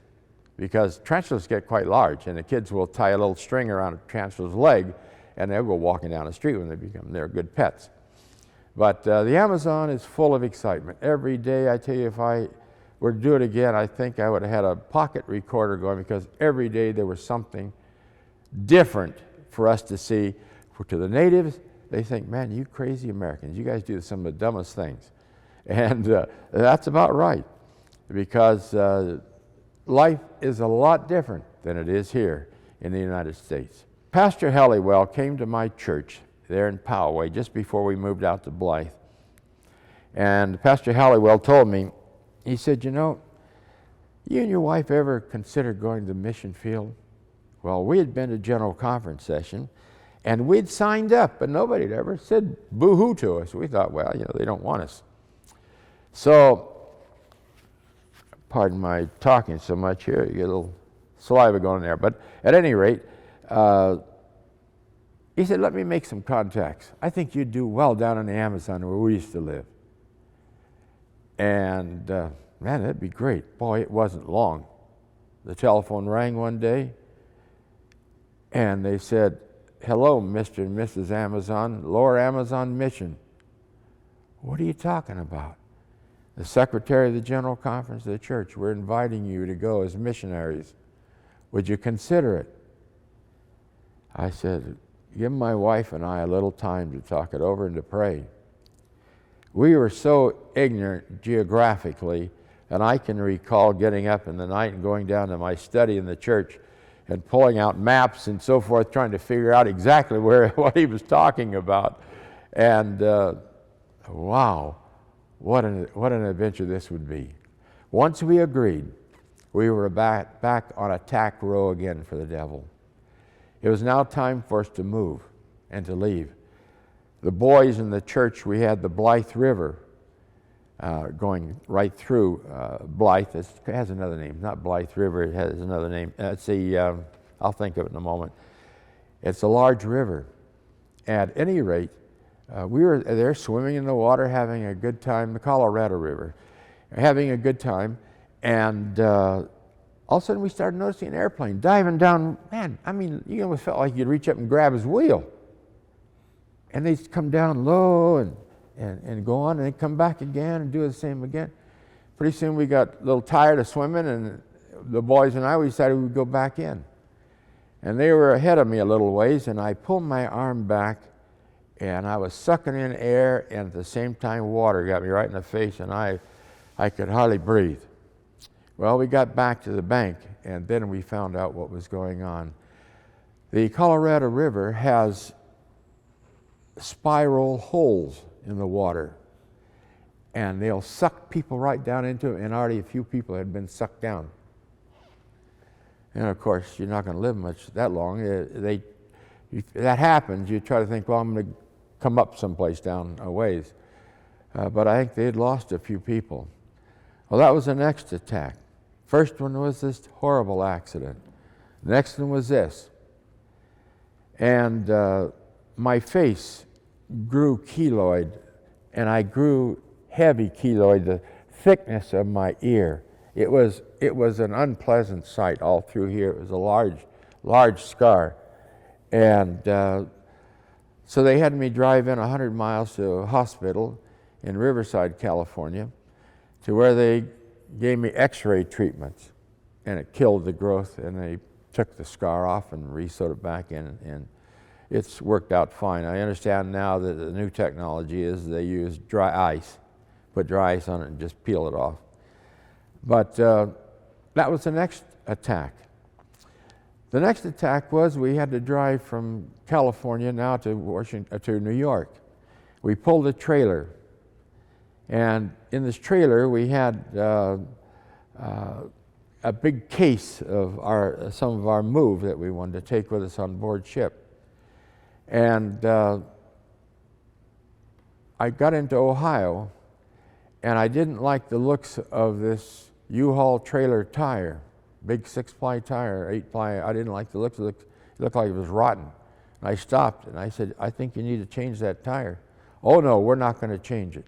because tarantulas get quite large, and the kids will tie a little string around a tarantula's leg, and they'll go walking down the street when they're good pets. But the Amazon is full of excitement. Every day, I tell you, if I were to do it again, I think I would have had a pocket recorder going, because every day there was something different for us to see. To the natives, they think, "Man, you crazy Americans, you guys do some of the dumbest things." And that's about right, because life is a lot different than it is here in the United States. Pastor Halliwell came to my church there in Poway just before we moved out to Blythe. And Pastor Halliwell told me, he said, "You know, you and your wife ever considered going to the mission field?" Well, we had been to General Conference session, and we'd signed up, but nobody had ever said boo-hoo to us. We thought, well, they don't want us. So, pardon my talking so much here, you get a little saliva going there. But at any rate, he said, "Let me make some contacts. I think you'd do well down in the Amazon where we used to live." And man, that'd be great. Boy, it wasn't long. The telephone rang one day, and they said, "Hello, Mr. and Mrs. Amazon, Lower Amazon Mission." "What are you talking about?" "The secretary of the General Conference of the church, we're inviting you to go as missionaries. Would you consider it?" I said, "Give my wife and I a little time to talk it over and to pray." We were so ignorant geographically, and I can recall getting up in the night and going down to my study in the church and pulling out maps and so forth, trying to figure out exactly what he was talking about. And wow, what an adventure this would be. Once we agreed, we were back on attack row again for the devil. It was now time for us to move and to leave. The boys in the church, we had the Blythe River going right through Blythe. It has another name, not Blythe River, it has another name. I'll think of it in a moment. It's a large river. At any rate, we were there swimming in the water, having a good time, the Colorado River, having a good time, and all of a sudden we started noticing an airplane diving down. Man, I mean, you almost felt like you'd reach up and grab his wheel. And they'd come down low and go on, and they'd come back again and do the same again. Pretty soon we got a little tired of swimming, and the boys and I, we decided we'd go back in. And they were ahead of me a little ways, and I pulled my arm back, and I was sucking in air, and at the same time water got me right in the face, and I could hardly breathe. Well, we got back to the bank, and then we found out what was going on. The Colorado River has spiral holes in the water, and they'll suck people right down into it, and already a few people had been sucked down. And of course, you're not going to live much that long. If that happens, you try to think, well, I'm going to come up someplace down a ways. But I think they had lost a few people. Well, that was the next attack. First one was this horrible accident. The next one was this. And my face grew keloid, and I grew heavy keloid, the thickness of my ear. It was an unpleasant sight all through here. It was a large scar. And so they had me drive in 100 miles to a hospital in Riverside, California, to where they gave me x-ray treatments, and it killed the growth, and they took the scar off and re-sewed it back in. And it's worked out fine. I understand now that the new technology is they use dry ice, put dry ice on it and just peel it off. But that was the next attack. The next attack was we had to drive from California now to New York. We pulled a trailer, and in this trailer we had a big case of some of our move that we wanted to take with us on board ship. And I got into Ohio, and I didn't like the looks of this U-Haul trailer tire, big 6-ply tire, 8-ply. I didn't like the looks of it. It looked like it was rotten. And I stopped and I said, I think you need to change that tire. Oh no, we're not going to change it.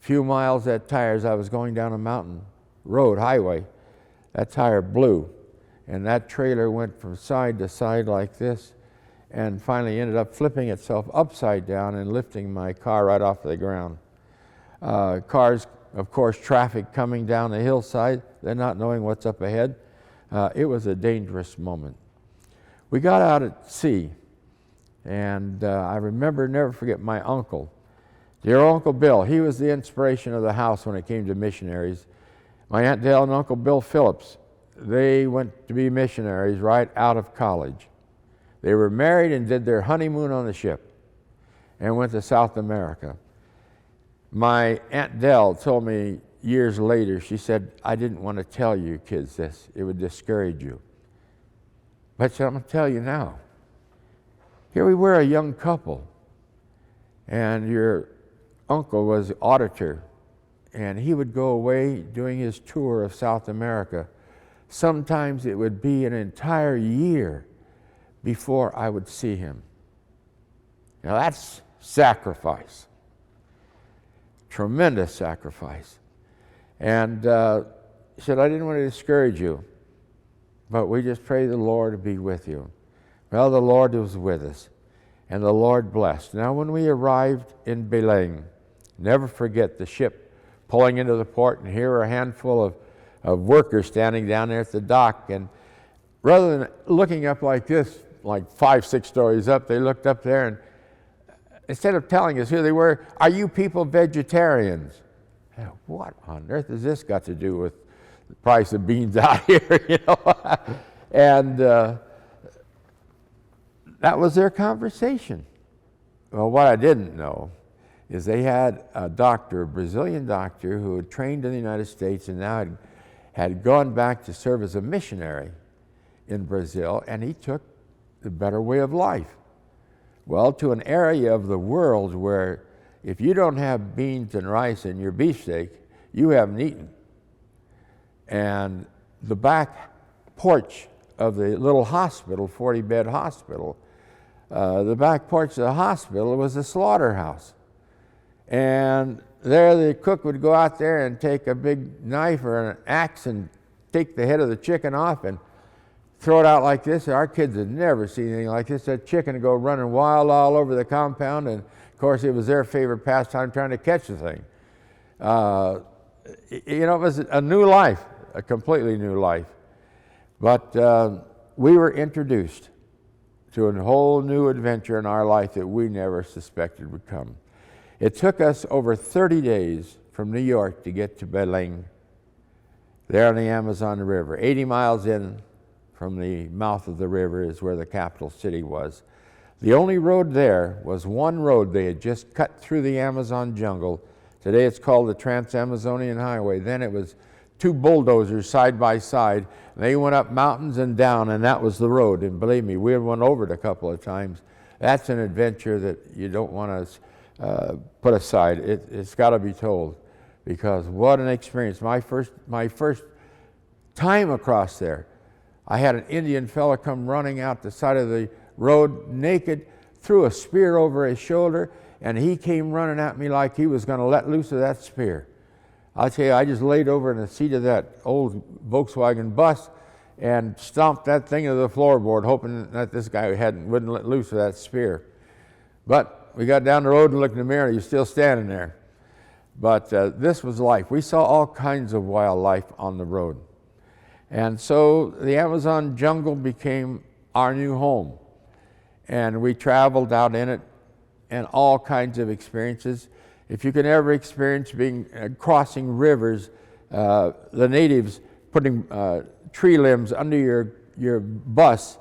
A few miles that tire, as I was going down a mountain road, highway, that tire blew. And that trailer went from side to side like this, and finally ended up flipping itself upside down and lifting my car right off the ground. Cars, of course, traffic coming down the hillside, they're not knowing what's up ahead. It was a dangerous moment. We got out at sea, and I remember, never forget, my uncle, dear Uncle Bill. He was the inspiration of the house when it came to missionaries. My Aunt Dale and Uncle Bill Phillips, they went to be missionaries right out of college. They were married and did their honeymoon on the ship and went to South America. My Aunt Dell told me years later, she said, I didn't want to tell you kids this. It would discourage you. But I'm going to tell you now. Here we were, a young couple, and your uncle was the auditor, and he would go away doing his tour of South America. Sometimes it would be an entire year before I would see him. Now that's sacrifice. Tremendous sacrifice. And he said, I didn't want to discourage you, but we just pray the Lord to be with you. Well, the Lord was with us, and the Lord blessed. Now when we arrived in Belém, never forget the ship pulling into the port, and here were a handful of workers standing down there at the dock, and rather than looking up like this, like 5-6 stories up, they looked up there, and instead of telling us who they were, are you people vegetarians? What on earth has this got to do with the price of beans out here, you know? And that was their conversation. Well, what I didn't know is they had a doctor, a Brazilian doctor, who had trained in the United States and now had gone back to serve as a missionary in Brazil, and he took the better way of life. Well, to an area of the world where if you don't have beans and rice in your beefsteak, you haven't eaten. And the back porch of the little hospital, 40-bed hospital, the back porch of the hospital was a slaughterhouse. And there the cook would go out there and take a big knife or an axe and take the head of the chicken off and throw it out like this. Our kids had never seen anything like this. That chicken would go running wild all over the compound, and of course it was their favorite pastime trying to catch the thing. You know, it was a new life, a completely new life. But we were introduced to a whole new adventure in our life that we never suspected would come. It took us over 30 days from New York to get to Belém, there on the Amazon River. 80 miles in from the mouth of the river is where the capital city was. The only road there was one road they had just cut through the Amazon jungle. Today it's called the Trans-Amazonian Highway. Then it was 2 bulldozers side by side. And they went up mountains and down, and that was the road. And believe me, we went over it a couple of times. That's an adventure that you don't want to put aside. It's got to be told, because what an experience. My first time across there, I had an Indian fella come running out the side of the road naked, threw a spear over his shoulder, and he came running at me like he was going to let loose of that spear. I'll tell you, I just laid over in the seat of that old Volkswagen bus and stomped that thing into the floorboard, hoping that this guy wouldn't let loose of that spear. But we got down the road and looked in the mirror, and he was still standing there. But this was life. We saw all kinds of wildlife on the road. And so the Amazon jungle became our new home. and we traveled out in it, and all kinds of experiences. If you can ever experience crossing rivers, the natives putting tree limbs under your bus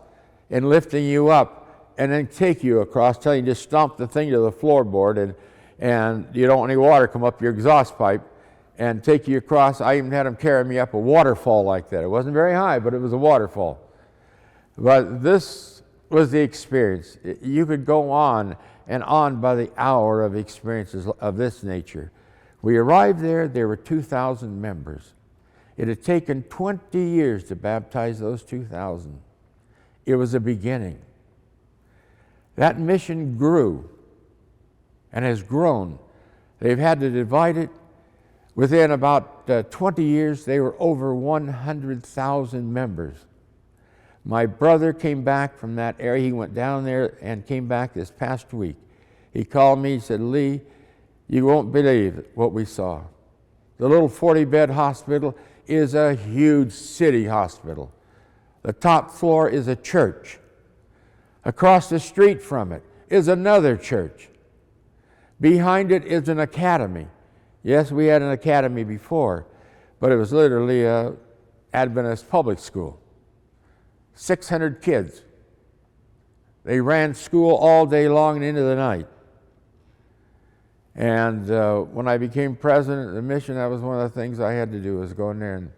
and lifting you up and then take you across, telling you to stomp the thing to the floorboard, and you don't want any water come up your exhaust pipe, and take you across. I even had them carry me up a waterfall like that. It wasn't very high, but it was a waterfall. But this was the experience. You could go on and on by the hour of experiences of this nature. We arrived there were 2,000 members. It had taken 20 years to baptize those 2,000. It was a beginning. That mission grew and has grown. They've had to divide it. Within about 20 years, they were over 100,000 members. My brother came back from that area. He went down there and came back this past week. He called me, he said, Lee, you won't believe what we saw. The little 40-bed hospital is a huge city hospital. The top floor is a church. Across the street from it is another church. Behind it is an academy. Yes, we had an academy before, but it was literally an Adventist public school. 600 kids. They ran school all day long and into the night. And when I became president of the mission, that was one of the things I had to do, was go in there and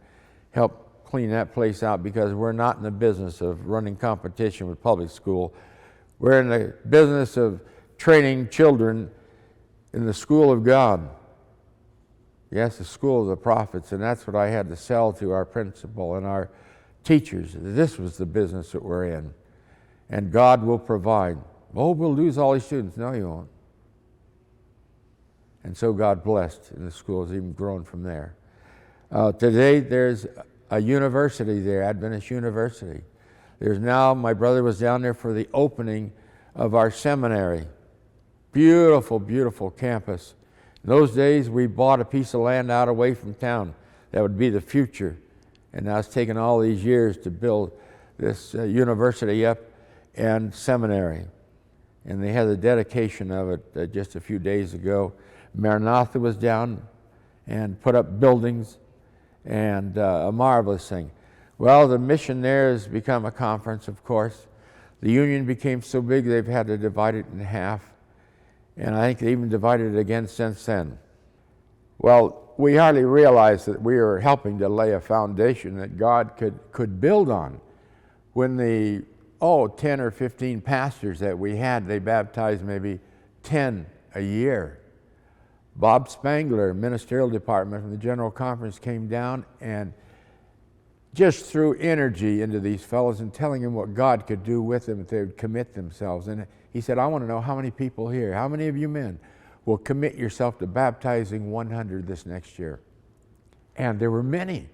help clean that place out, because we're not in the business of running competition with public school. We're in the business of training children in the school of God. Yes, the school of the prophets, and that's what I had to sell to our principal and our teachers. This was the business that we're in, and God will provide. Oh, we'll lose all these students. No, you won't. And so God blessed, and the school has even grown from there. Today there's a university there, Adventist University. There's now, my brother was down there for the opening of our seminary. Beautiful, beautiful campus. In those days, we bought a piece of land out away from town. That would be the future. And now it's taken all these years to build this university up and seminary. And they had the dedication of it just a few days ago. Maranatha was down and put up buildings, and a marvelous thing. Well, the mission there has become a conference, of course. The union became so big they've had to divide it in half. And I think they even divided it again since then. Well, we hardly realized that we were helping to lay a foundation that God could build on. When the 10 or 15 pastors that we had, they baptized maybe 10 a year. Bob Spangler, ministerial department from the General Conference, came down and just threw energy into these fellows and telling them what God could do with them if they would commit themselves. And he said, I want to know how many people here, how many of you men will commit yourself to baptizing 100 this next year? And there were many.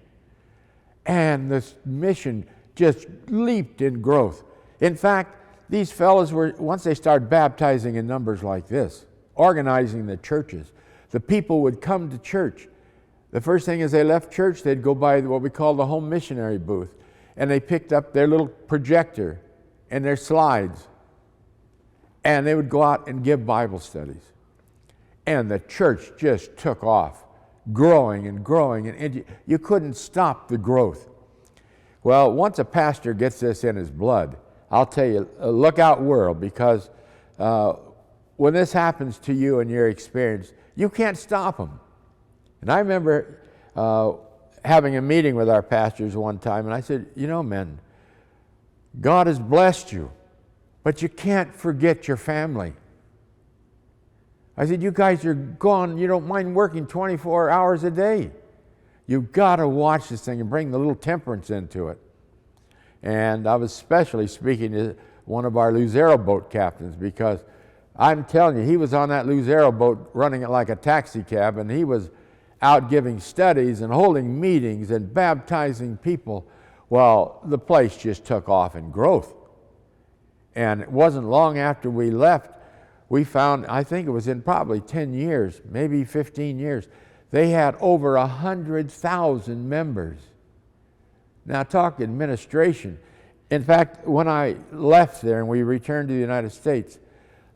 And this mission just leaped in growth. In fact, these fellows were, once they started baptizing in numbers like this, organizing the churches, the people would come to church. The first thing as they left church, they'd go by what we call the home missionary booth, and they picked up their little projector and their slides, and they would go out and give Bible studies. And the church just took off, growing and growing, and you couldn't stop the growth. Well, once a pastor gets this in his blood, I'll tell you, look out world, because when this happens to you in your experience, you can't stop them. And I remember having a meeting with our pastors one time, and I said, you know, men, God has blessed you, but you can't forget your family. I said, you guys are gone, you don't mind working 24 hours a day. You've got to watch this thing and bring the little temperance into it. And I was especially speaking to one of our Lucero boat captains, because I'm telling you, he was on that Lucero boat running it like a taxi cab, and he was out giving studies and holding meetings and baptizing people. Well, the place just took off in growth. And it wasn't long after we left, we found, I think it was in probably 10 years, maybe 15 years, they had over 100,000 members. Now talk administration. In fact, when I left there and we returned to the United States,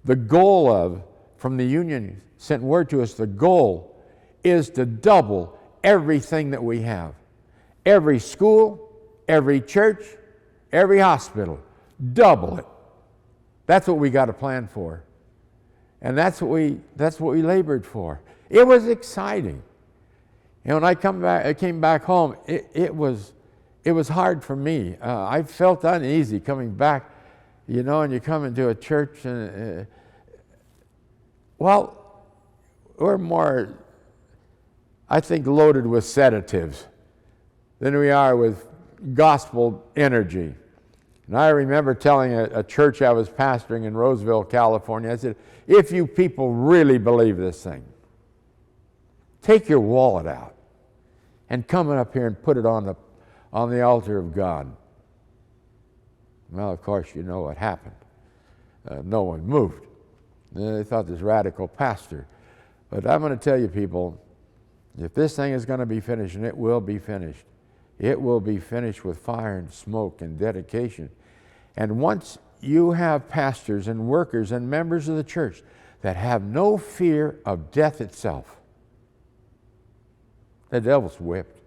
the goal from the union sent word to us, the goal is to double everything that we have. Every school, every church, every hospital, double it. That's what we got a plan for. And that's what we labored for. It was exciting. And when I came back home, it was hard for me. I felt uneasy coming back, and you come into a church and, we're more, I think, loaded with sedatives than we are with gospel energy. And I remember telling a church I was pastoring in Roseville, California, I said, if you people really believe this thing, take your wallet out and come up here and put it on the altar of God. Well, of course, you know what happened. No one moved. They thought this radical pastor. But I'm going to tell you people, if this thing is going to be finished, and it will be finished, it will be finished with fire and smoke and dedication. And once you have pastors and workers and members of the church that have no fear of death itself, the devil's whipped.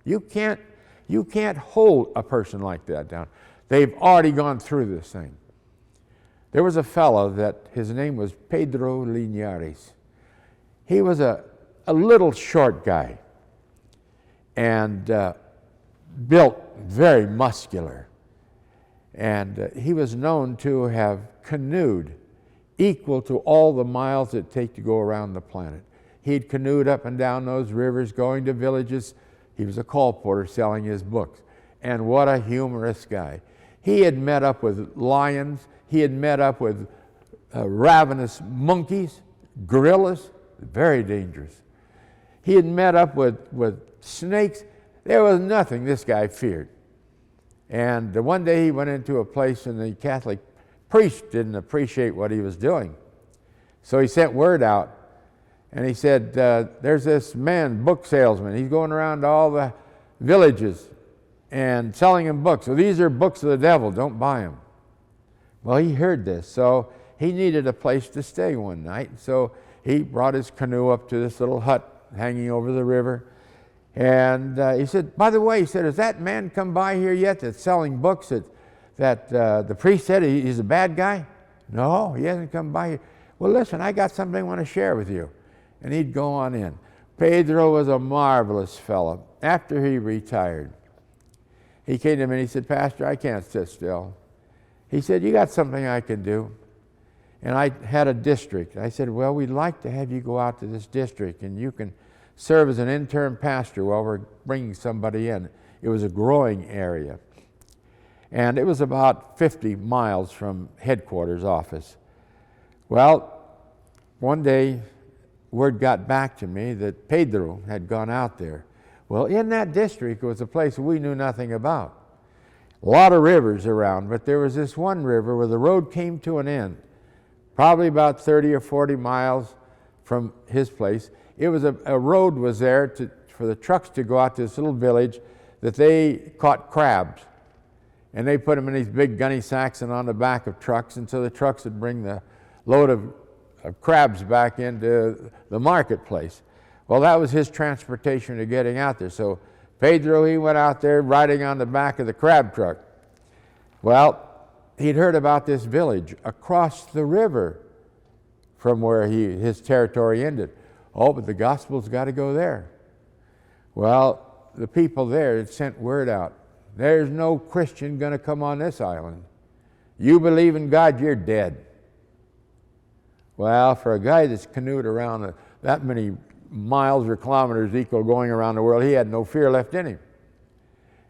You can't hold a person like that down. They've already gone through this thing. There was a fellow that his name was Pedro Linares. He was a little short guy and built very muscular. And he was known to have canoed equal to all the miles it take to go around the planet. He'd canoed up and down those rivers, going to villages. He was a call porter selling his books. And what a humorous guy. He had met up with lions. He had met up with ravenous monkeys, gorillas, very dangerous. He had met up with snakes. There was nothing this guy feared. And one day he went into a place and the Catholic priest didn't appreciate what he was doing. So he sent word out and he said, there's this man, book salesman. He's going around to all the villages and selling them books. So these are books of the devil, don't buy them. Well, he heard this, so he needed a place to stay one night. So he brought his canoe up to this little hut hanging over the river. And he said, by the way, he said, has that man come by here yet that's selling books that the priest said he's a bad guy? No, he hasn't come by here. Well, listen, I got something I want to share with you. And he'd go on in. Pedro was a marvelous fellow. After he retired, he came to me and he said, Pastor, I can't sit still. He said, you got something I can do? And I had a district. I said, well, we'd like to have you go out to this district and you can serve as an interim pastor while we're bringing somebody in. It was a growing area. And it was about 50 miles from headquarters office. Well, one day, word got back to me that Pedro had gone out there. Well, in that district was a place we knew nothing about. A lot of rivers around, but there was this one river where the road came to an end, probably about 30 or 40 miles from his place. It was a road was there for the trucks to go out to this little village that they caught crabs. And they put them in these big gunny sacks and on the back of trucks, and so the trucks would bring the load of crabs back into the marketplace. Well, that was his transportation to getting out there. So Pedro, he went out there riding on the back of the crab truck. Well, he'd heard about this village across the river from where his territory ended. Oh, but the gospel's got to go there. Well, the people there had sent word out. There's no Christian going to come on this island. You believe in God, you're dead. Well, for a guy that's canoed around that many miles or kilometers equal going around the world, he had no fear left in him.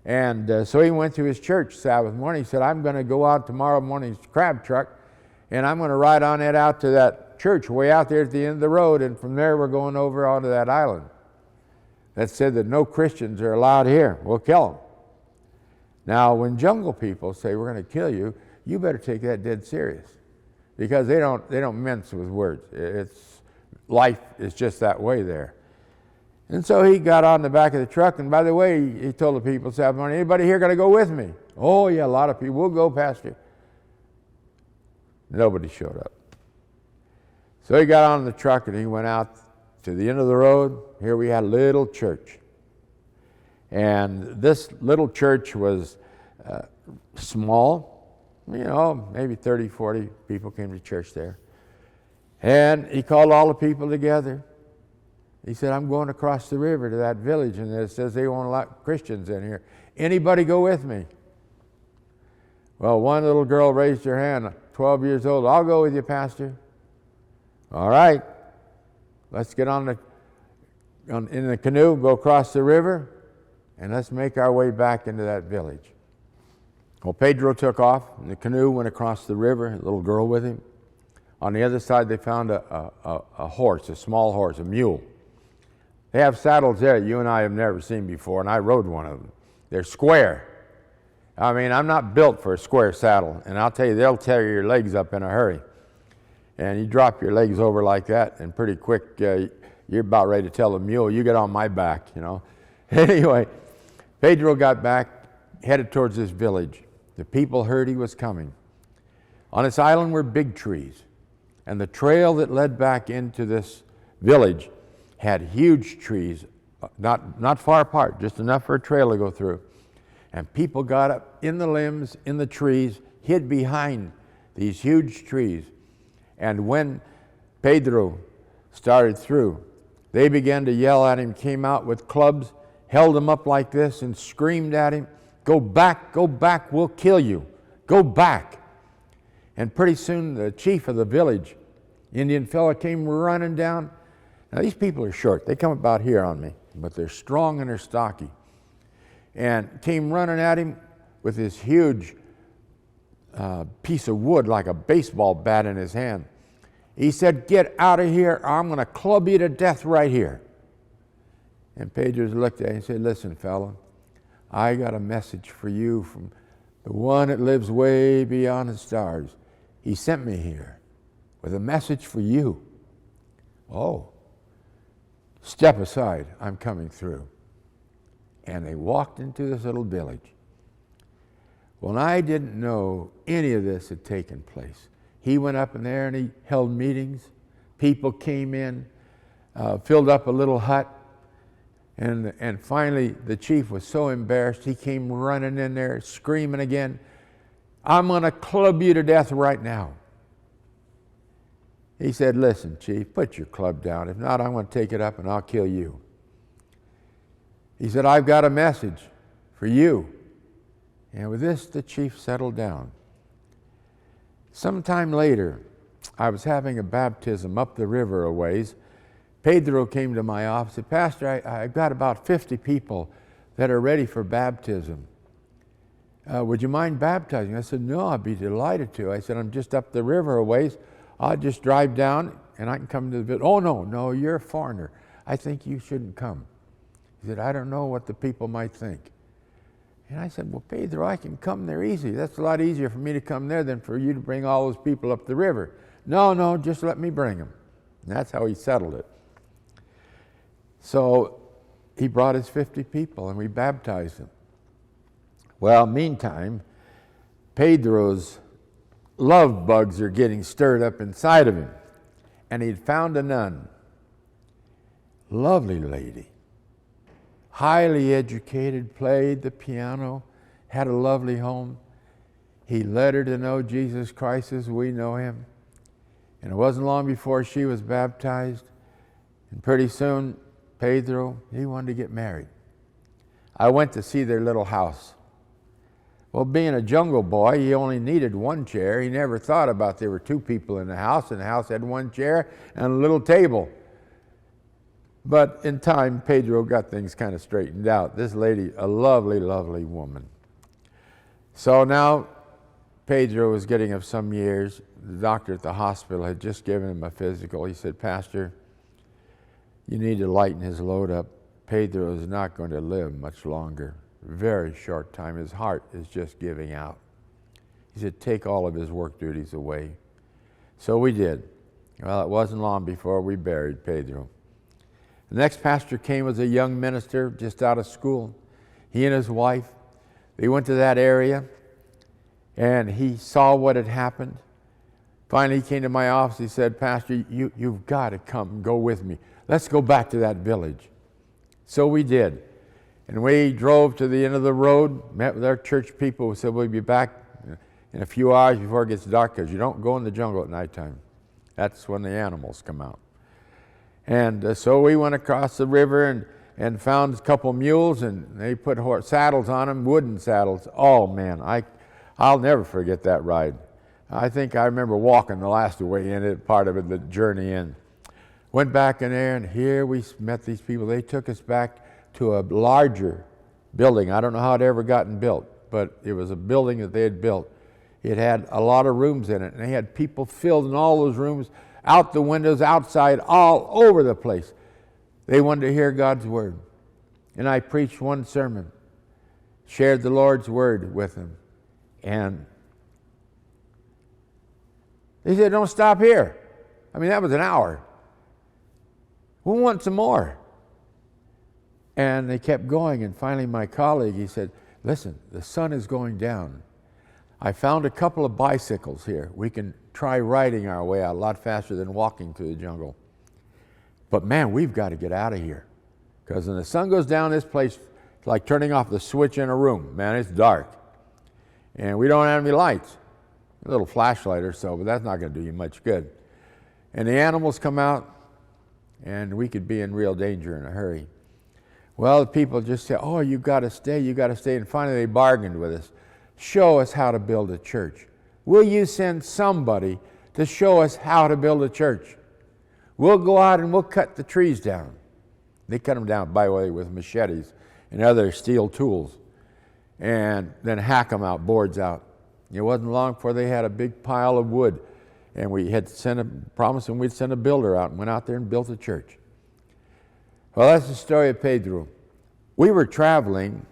And so he went to his church Sabbath morning. He said, I'm going to go out tomorrow morning's crab truck, and I'm going to ride on it out to that church way out there at the end of the road, and from there we're going over onto that island. That said that no Christians are allowed here. We'll kill them. Now, when jungle people say we're going to kill you, you better take that dead serious, because they don't mince with words. Life is just that way there. And so he got on the back of the truck, and by the way, he told the people Sabbath morning, anybody here going to go with me? Oh, yeah, a lot of people. We'll go, Pastor. Nobody showed up. So he got on the truck, and he went out to the end of the road. Here we had a little church. And this little church was small, maybe 30, 40 people came to church there. And he called all the people together. He said, I'm going across the river to that village, and it says they won't allow Christians in here. Anybody go with me? Well, one little girl raised her hand, 12 years old. I'll go with you, Pastor. All right. Let's get in the canoe, go across the river, and let's make our way back into that village. Well, Pedro took off, and the canoe went across the river, a little girl with him. On the other side, they found a horse, a small horse, a mule. They have saddles there you and I have never seen before, and I rode one of them. They're square. I mean, I'm not built for a square saddle, and I'll tell you, they'll tear your legs up in a hurry. And you drop your legs over like that, and pretty quick, you're about ready to tell the mule, you get on my back, Anyway, Pedro got back, headed towards this village. The people heard he was coming. On this island were big trees, and the trail that led back into this village had huge trees, not far apart, just enough for a trail to go through. And people got up in the limbs, in the trees, hid behind these huge trees. And when Pedro started through, they began to yell at him, came out with clubs, held him up like this, and screamed at him, go back, we'll kill you, go back. And pretty soon the chief of the village, Indian fella, came running down. Now these people are short, they come about here on me, but they're strong and they're stocky. And came running at him with this huge piece of wood like a baseball bat in his hand. He said, get out of here, or I'm going to club you to death right here. And Pedro looked at him and said, listen, fella, I got a message for you from the one that lives way beyond the stars. He sent me here with a message for you. Oh, step aside, I'm coming through. And they walked into this little village. Well, I didn't know any of this had taken place. He went up in there and he held meetings. People came in, filled up a little hut. And finally, the chief was so embarrassed, he came running in there, screaming again, I'm going to club you to death right now. He said, listen, chief, put your club down. If not, I'm going to take it up and I'll kill you. He said, I've got a message for you. And with this, the chief settled down. Sometime later, I was having a baptism up the river a ways. Pedro came to my office and said, Pastor, I've got about 50 people that are ready for baptism. Would you mind baptizing? I said, no, I'd be delighted to. I said, I'm just up the river a ways. I'll just drive down and I can come to the village. Oh, no, you're a foreigner. I think you shouldn't come. He said, I don't know what the people might think. And I said, well, Pedro, I can come there easy. That's a lot easier for me to come there than for you to bring all those people up the river. No, just let me bring them. And that's how he settled it. So he brought his 50 people and we baptized them. Well, meantime, Pedro's love bugs are getting stirred up inside of him. And he'd found a nun, lovely lady, highly educated, played the piano, had a lovely home. He led her to know Jesus Christ as we know him. And it wasn't long before she was baptized. And pretty soon, Pedro, he wanted to get married. I went to see their little house. Well, being a jungle boy, he only needed one chair. He never thought about there were two people in the house, and the house had one chair and a little table. But in time, Pedro got things kind of straightened out. This lady, a lovely, lovely woman. So now, Pedro was getting of some years. The doctor at the hospital had just given him a physical. He said, Pastor, you need to lighten his load up. Pedro is not going to live much longer. Very short time. His heart is just giving out. He said, take all of his work duties away. So we did. Well, it wasn't long before we buried Pedro. The next pastor came as a young minister just out of school. He and his wife, they went to that area, and he saw what had happened. Finally, he came to my office. He said, Pastor, you've got to come and go with me. Let's go back to that village. So we did. And we drove to the end of the road, met with our church people. We said, we'll be back in a few hours before it gets dark, because you don't go in the jungle at nighttime. That's when the animals come out. And so we went across the river and found a couple mules, and they put saddles on them, wooden saddles. Oh, man, I'll never forget that ride. I think I remember walking the last way in it, part of it, the journey in. Went back in there, and here we met these people. They took us back to a larger building. I don't know how it ever gotten built, but it was a building that they had built. It had a lot of rooms in it, and they had people filled in all those rooms, out the windows, outside, all over the place. They wanted to hear God's word. And I preached one sermon, shared the Lord's word with them. And they said, don't stop here. I mean, that was an hour. We want some more. And they kept going, and finally my colleague, he said, listen, the sun is going down. I found a couple of bicycles here. We can try riding our way out a lot faster than walking through the jungle. But man, we've got to get out of here. Because when the sun goes down, this place, it's like turning off the switch in a room. Man, it's dark. And we don't have any lights. A little flashlight or so, but that's not going to do you much good. And the animals come out, and we could be in real danger in a hurry. Well, the people just said, oh, you got to stay, you got to stay. And finally they bargained with us. Show us how to build a church. Will you send somebody to show us how to build a church? We'll go out and we'll cut the trees down. They cut them down, by the way, with machetes and other steel tools, and then hack them out, boards out. It wasn't long before they had a big pile of wood, and we had promised them we'd send a builder out, and went out there and built a church. Well, that's the story of Pedro. We were traveling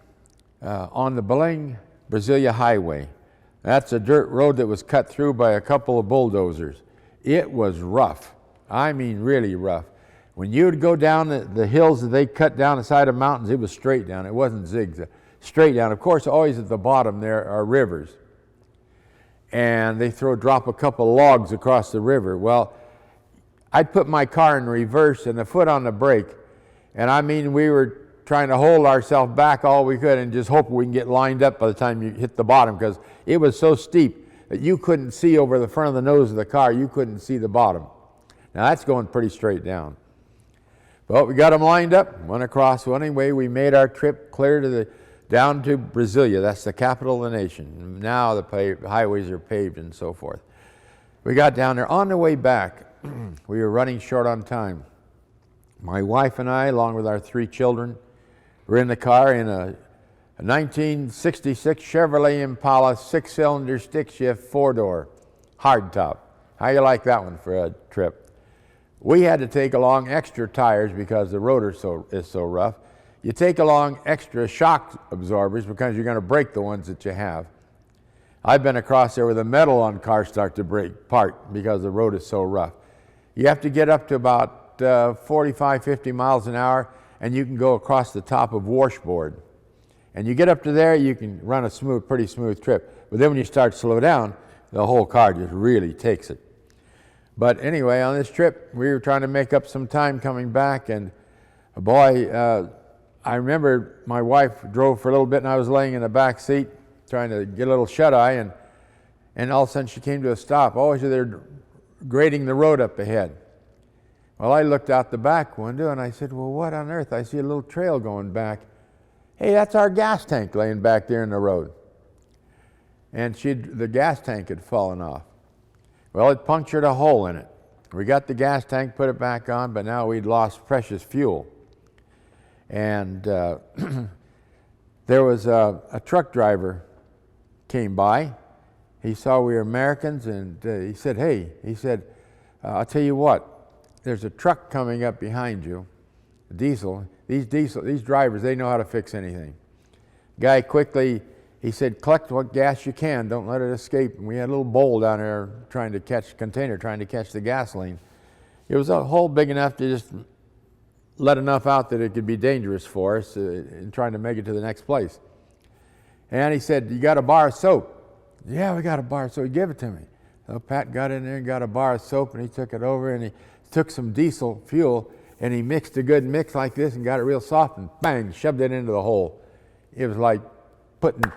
on the Belém-Brasilia highway. That's a dirt road that was cut through by a couple of bulldozers. It was rough. I mean, really rough. When you would go down the hills that they cut down the side of mountains, it was straight down. It wasn't zigzag. Straight down. Of course, always at the bottom there are rivers. And they drop a couple of logs across the river. Well, I'd put my car in reverse and the foot on the brake. And I mean, we were trying to hold ourselves back all we could and just hope we can get lined up by the time you hit the bottom, because it was so steep that you couldn't see over the front of the nose of the car. You couldn't see the bottom. Now that's going pretty straight down. But we got them lined up, went across. Well, anyway, we made our trip clear down to Brasilia. That's the capital of the nation. Now the highways are paved and so forth. We got down there. On the way back, we were running short on time. My wife and I, along with our 3 children, were in the car in a 1966 Chevrolet Impala 6-cylinder stick shift 4-door hardtop. How you like that one for a trip? We had to take along extra tires because the road is so rough. You take along extra shock absorbers because you're going to break the ones that you have. I've been across there where the metal on cars start to break apart because the road is so rough. You have to get up to about 45, 50 miles an hour, and you can go across the top of washboard. And you get up to there, you can run a pretty smooth trip. But then when you start to slow down, the whole car just really takes it. But anyway, on this trip, we were trying to make up some time coming back, and boy, I remember my wife drove for a little bit, and I was laying in the back seat trying to get a little shut-eye, and all of a sudden she came to a stop. Oh, they're grading the road up ahead. Well, I looked out the back window, and I said, well, what on earth? I see a little trail going back. Hey, that's our gas tank laying back there in the road. And the gas tank had fallen off. Well, it punctured a hole in it. We got the gas tank, put it back on, but now we'd lost precious fuel. And there was a truck driver came by. He saw we were Americans, and he said, hey, I'll tell you what, there's a truck coming up behind you, a diesel. These drivers, they know how to fix anything. Guy quickly, he said, collect what gas you can, don't let it escape. And we had a little bowl down there trying to catch the gasoline. It was a hole big enough to just let enough out that it could be dangerous for us in trying to make it to the next place. And he said, "You got a bar of soap?" "Yeah, we got a bar of soap." "He gave it to me." So Pat got in there and got a bar of soap, and he took it over and he took some diesel fuel and he mixed a good mix like this and got it real soft and bang, shoved it into the hole. It was like putting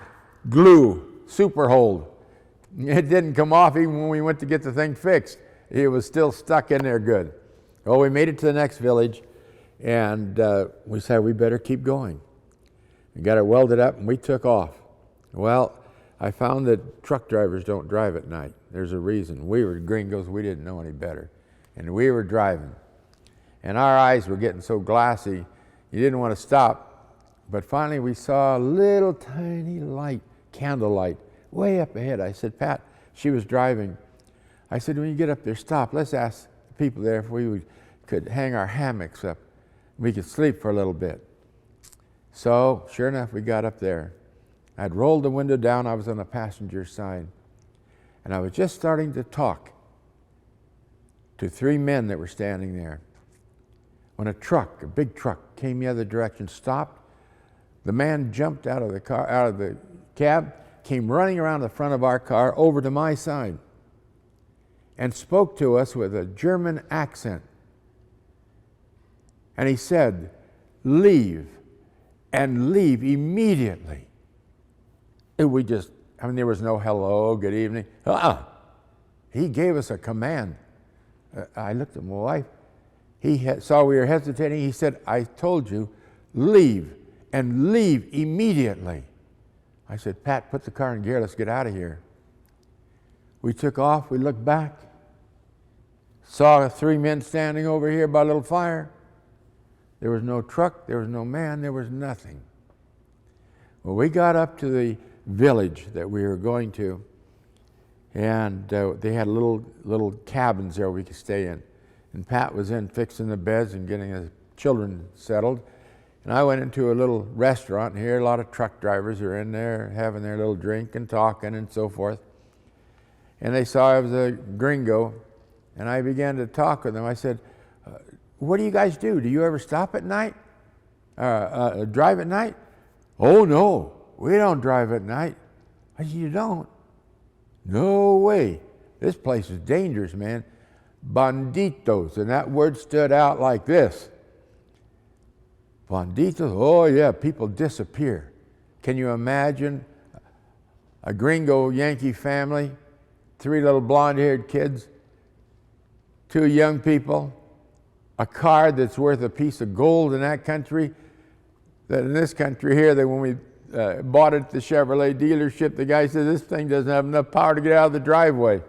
glue, super hold. It didn't come off even when we went to get the thing fixed. It was still stuck in there good. Well, we made it to the next village, and we said we better keep going. We got it welded up and we took off. Well, I found that truck drivers don't drive at night. There's a reason. We were gringos, we didn't know any better. And we were driving. And our eyes were getting so glassy, you didn't want to stop. But finally we saw a little tiny light, candlelight, way up ahead. I said, "Pat," she was driving. I said, "When you get up there, stop. Let's ask the people there if we could hang our hammocks up. We could sleep for a little bit." So, sure enough, we got up there. I'd rolled the window down. I was on the passenger side. And I was just starting to talk to 3 men that were standing there when a truck, a big truck, came the other direction, stopped. The man jumped out of the car, out of the cab, came running around the front of our car over to my side and spoke to us with a German accent. And he said, "Leave, and leave immediately." And we just, there was no hello, good evening. He gave us a command. I looked at my wife. He saw we were hesitating. He said, "I told you, leave, and leave immediately." I said, "Pat, put the car in gear. Let's get out of here." We took off. We looked back. Saw 3 men standing over here by a little fire. There was no truck. There was no man. There was nothing. Well, we got up to the village that we were going to, and they had little cabins there we could stay in. And Pat was in fixing the beds and getting the children settled. And I went into a little restaurant, and here a lot of truck drivers are in there having their little drink and talking and so forth. And they saw I was a gringo, and I began to talk with them. I said, "What do you guys do? Do you ever stop at night? Drive at night?" "Oh, no, we don't drive at night." I said, "You don't?" "No way. This place is dangerous, man. Banditos." And that word stood out like this. Banditos? Oh, yeah, people disappear. Can you imagine a gringo Yankee family, 3 little blonde-haired kids, 2 young people, a car that's worth a piece of gold in that country, that in this country here, that when we bought it at the Chevrolet dealership, the guy said, "This thing doesn't have enough power to get out of the driveway."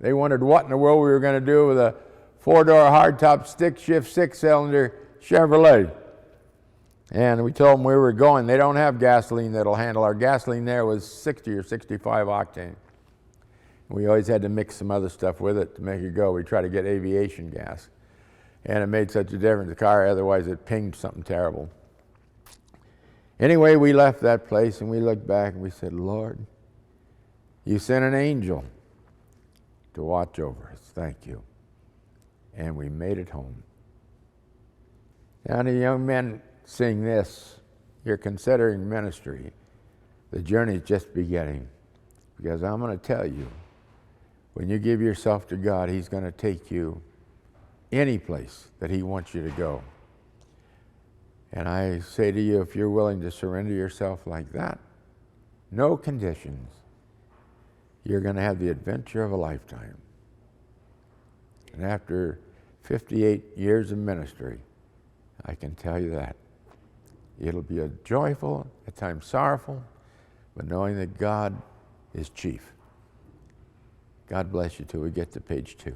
They wondered what in the world we were going to do with a 4-door hardtop stick-shift 6-cylinder Chevrolet. And we told them where we were going. They don't have gasoline that'll handle. Our gasoline there was 60 or 65 octane. We always had to mix some other stuff with it to make it go. We tried to get aviation gas. And it made such a difference. The car, otherwise it pinged something terrible. Anyway, we left that place and we looked back and we said, "Lord, you sent an angel to watch over us. Thank you." And we made it home. Now the young men sing this. You're considering ministry. The journey's just beginning. Because I'm going to tell you, when you give yourself to God, He's going to take you any place that He wants you to go. And I say to you, if you're willing to surrender yourself like that, no conditions, you're going to have the adventure of a lifetime. And after 58 years of ministry, I can tell you that. It'll be a joyful, at times sorrowful, but knowing that God is chief. God bless you till we get to page 2.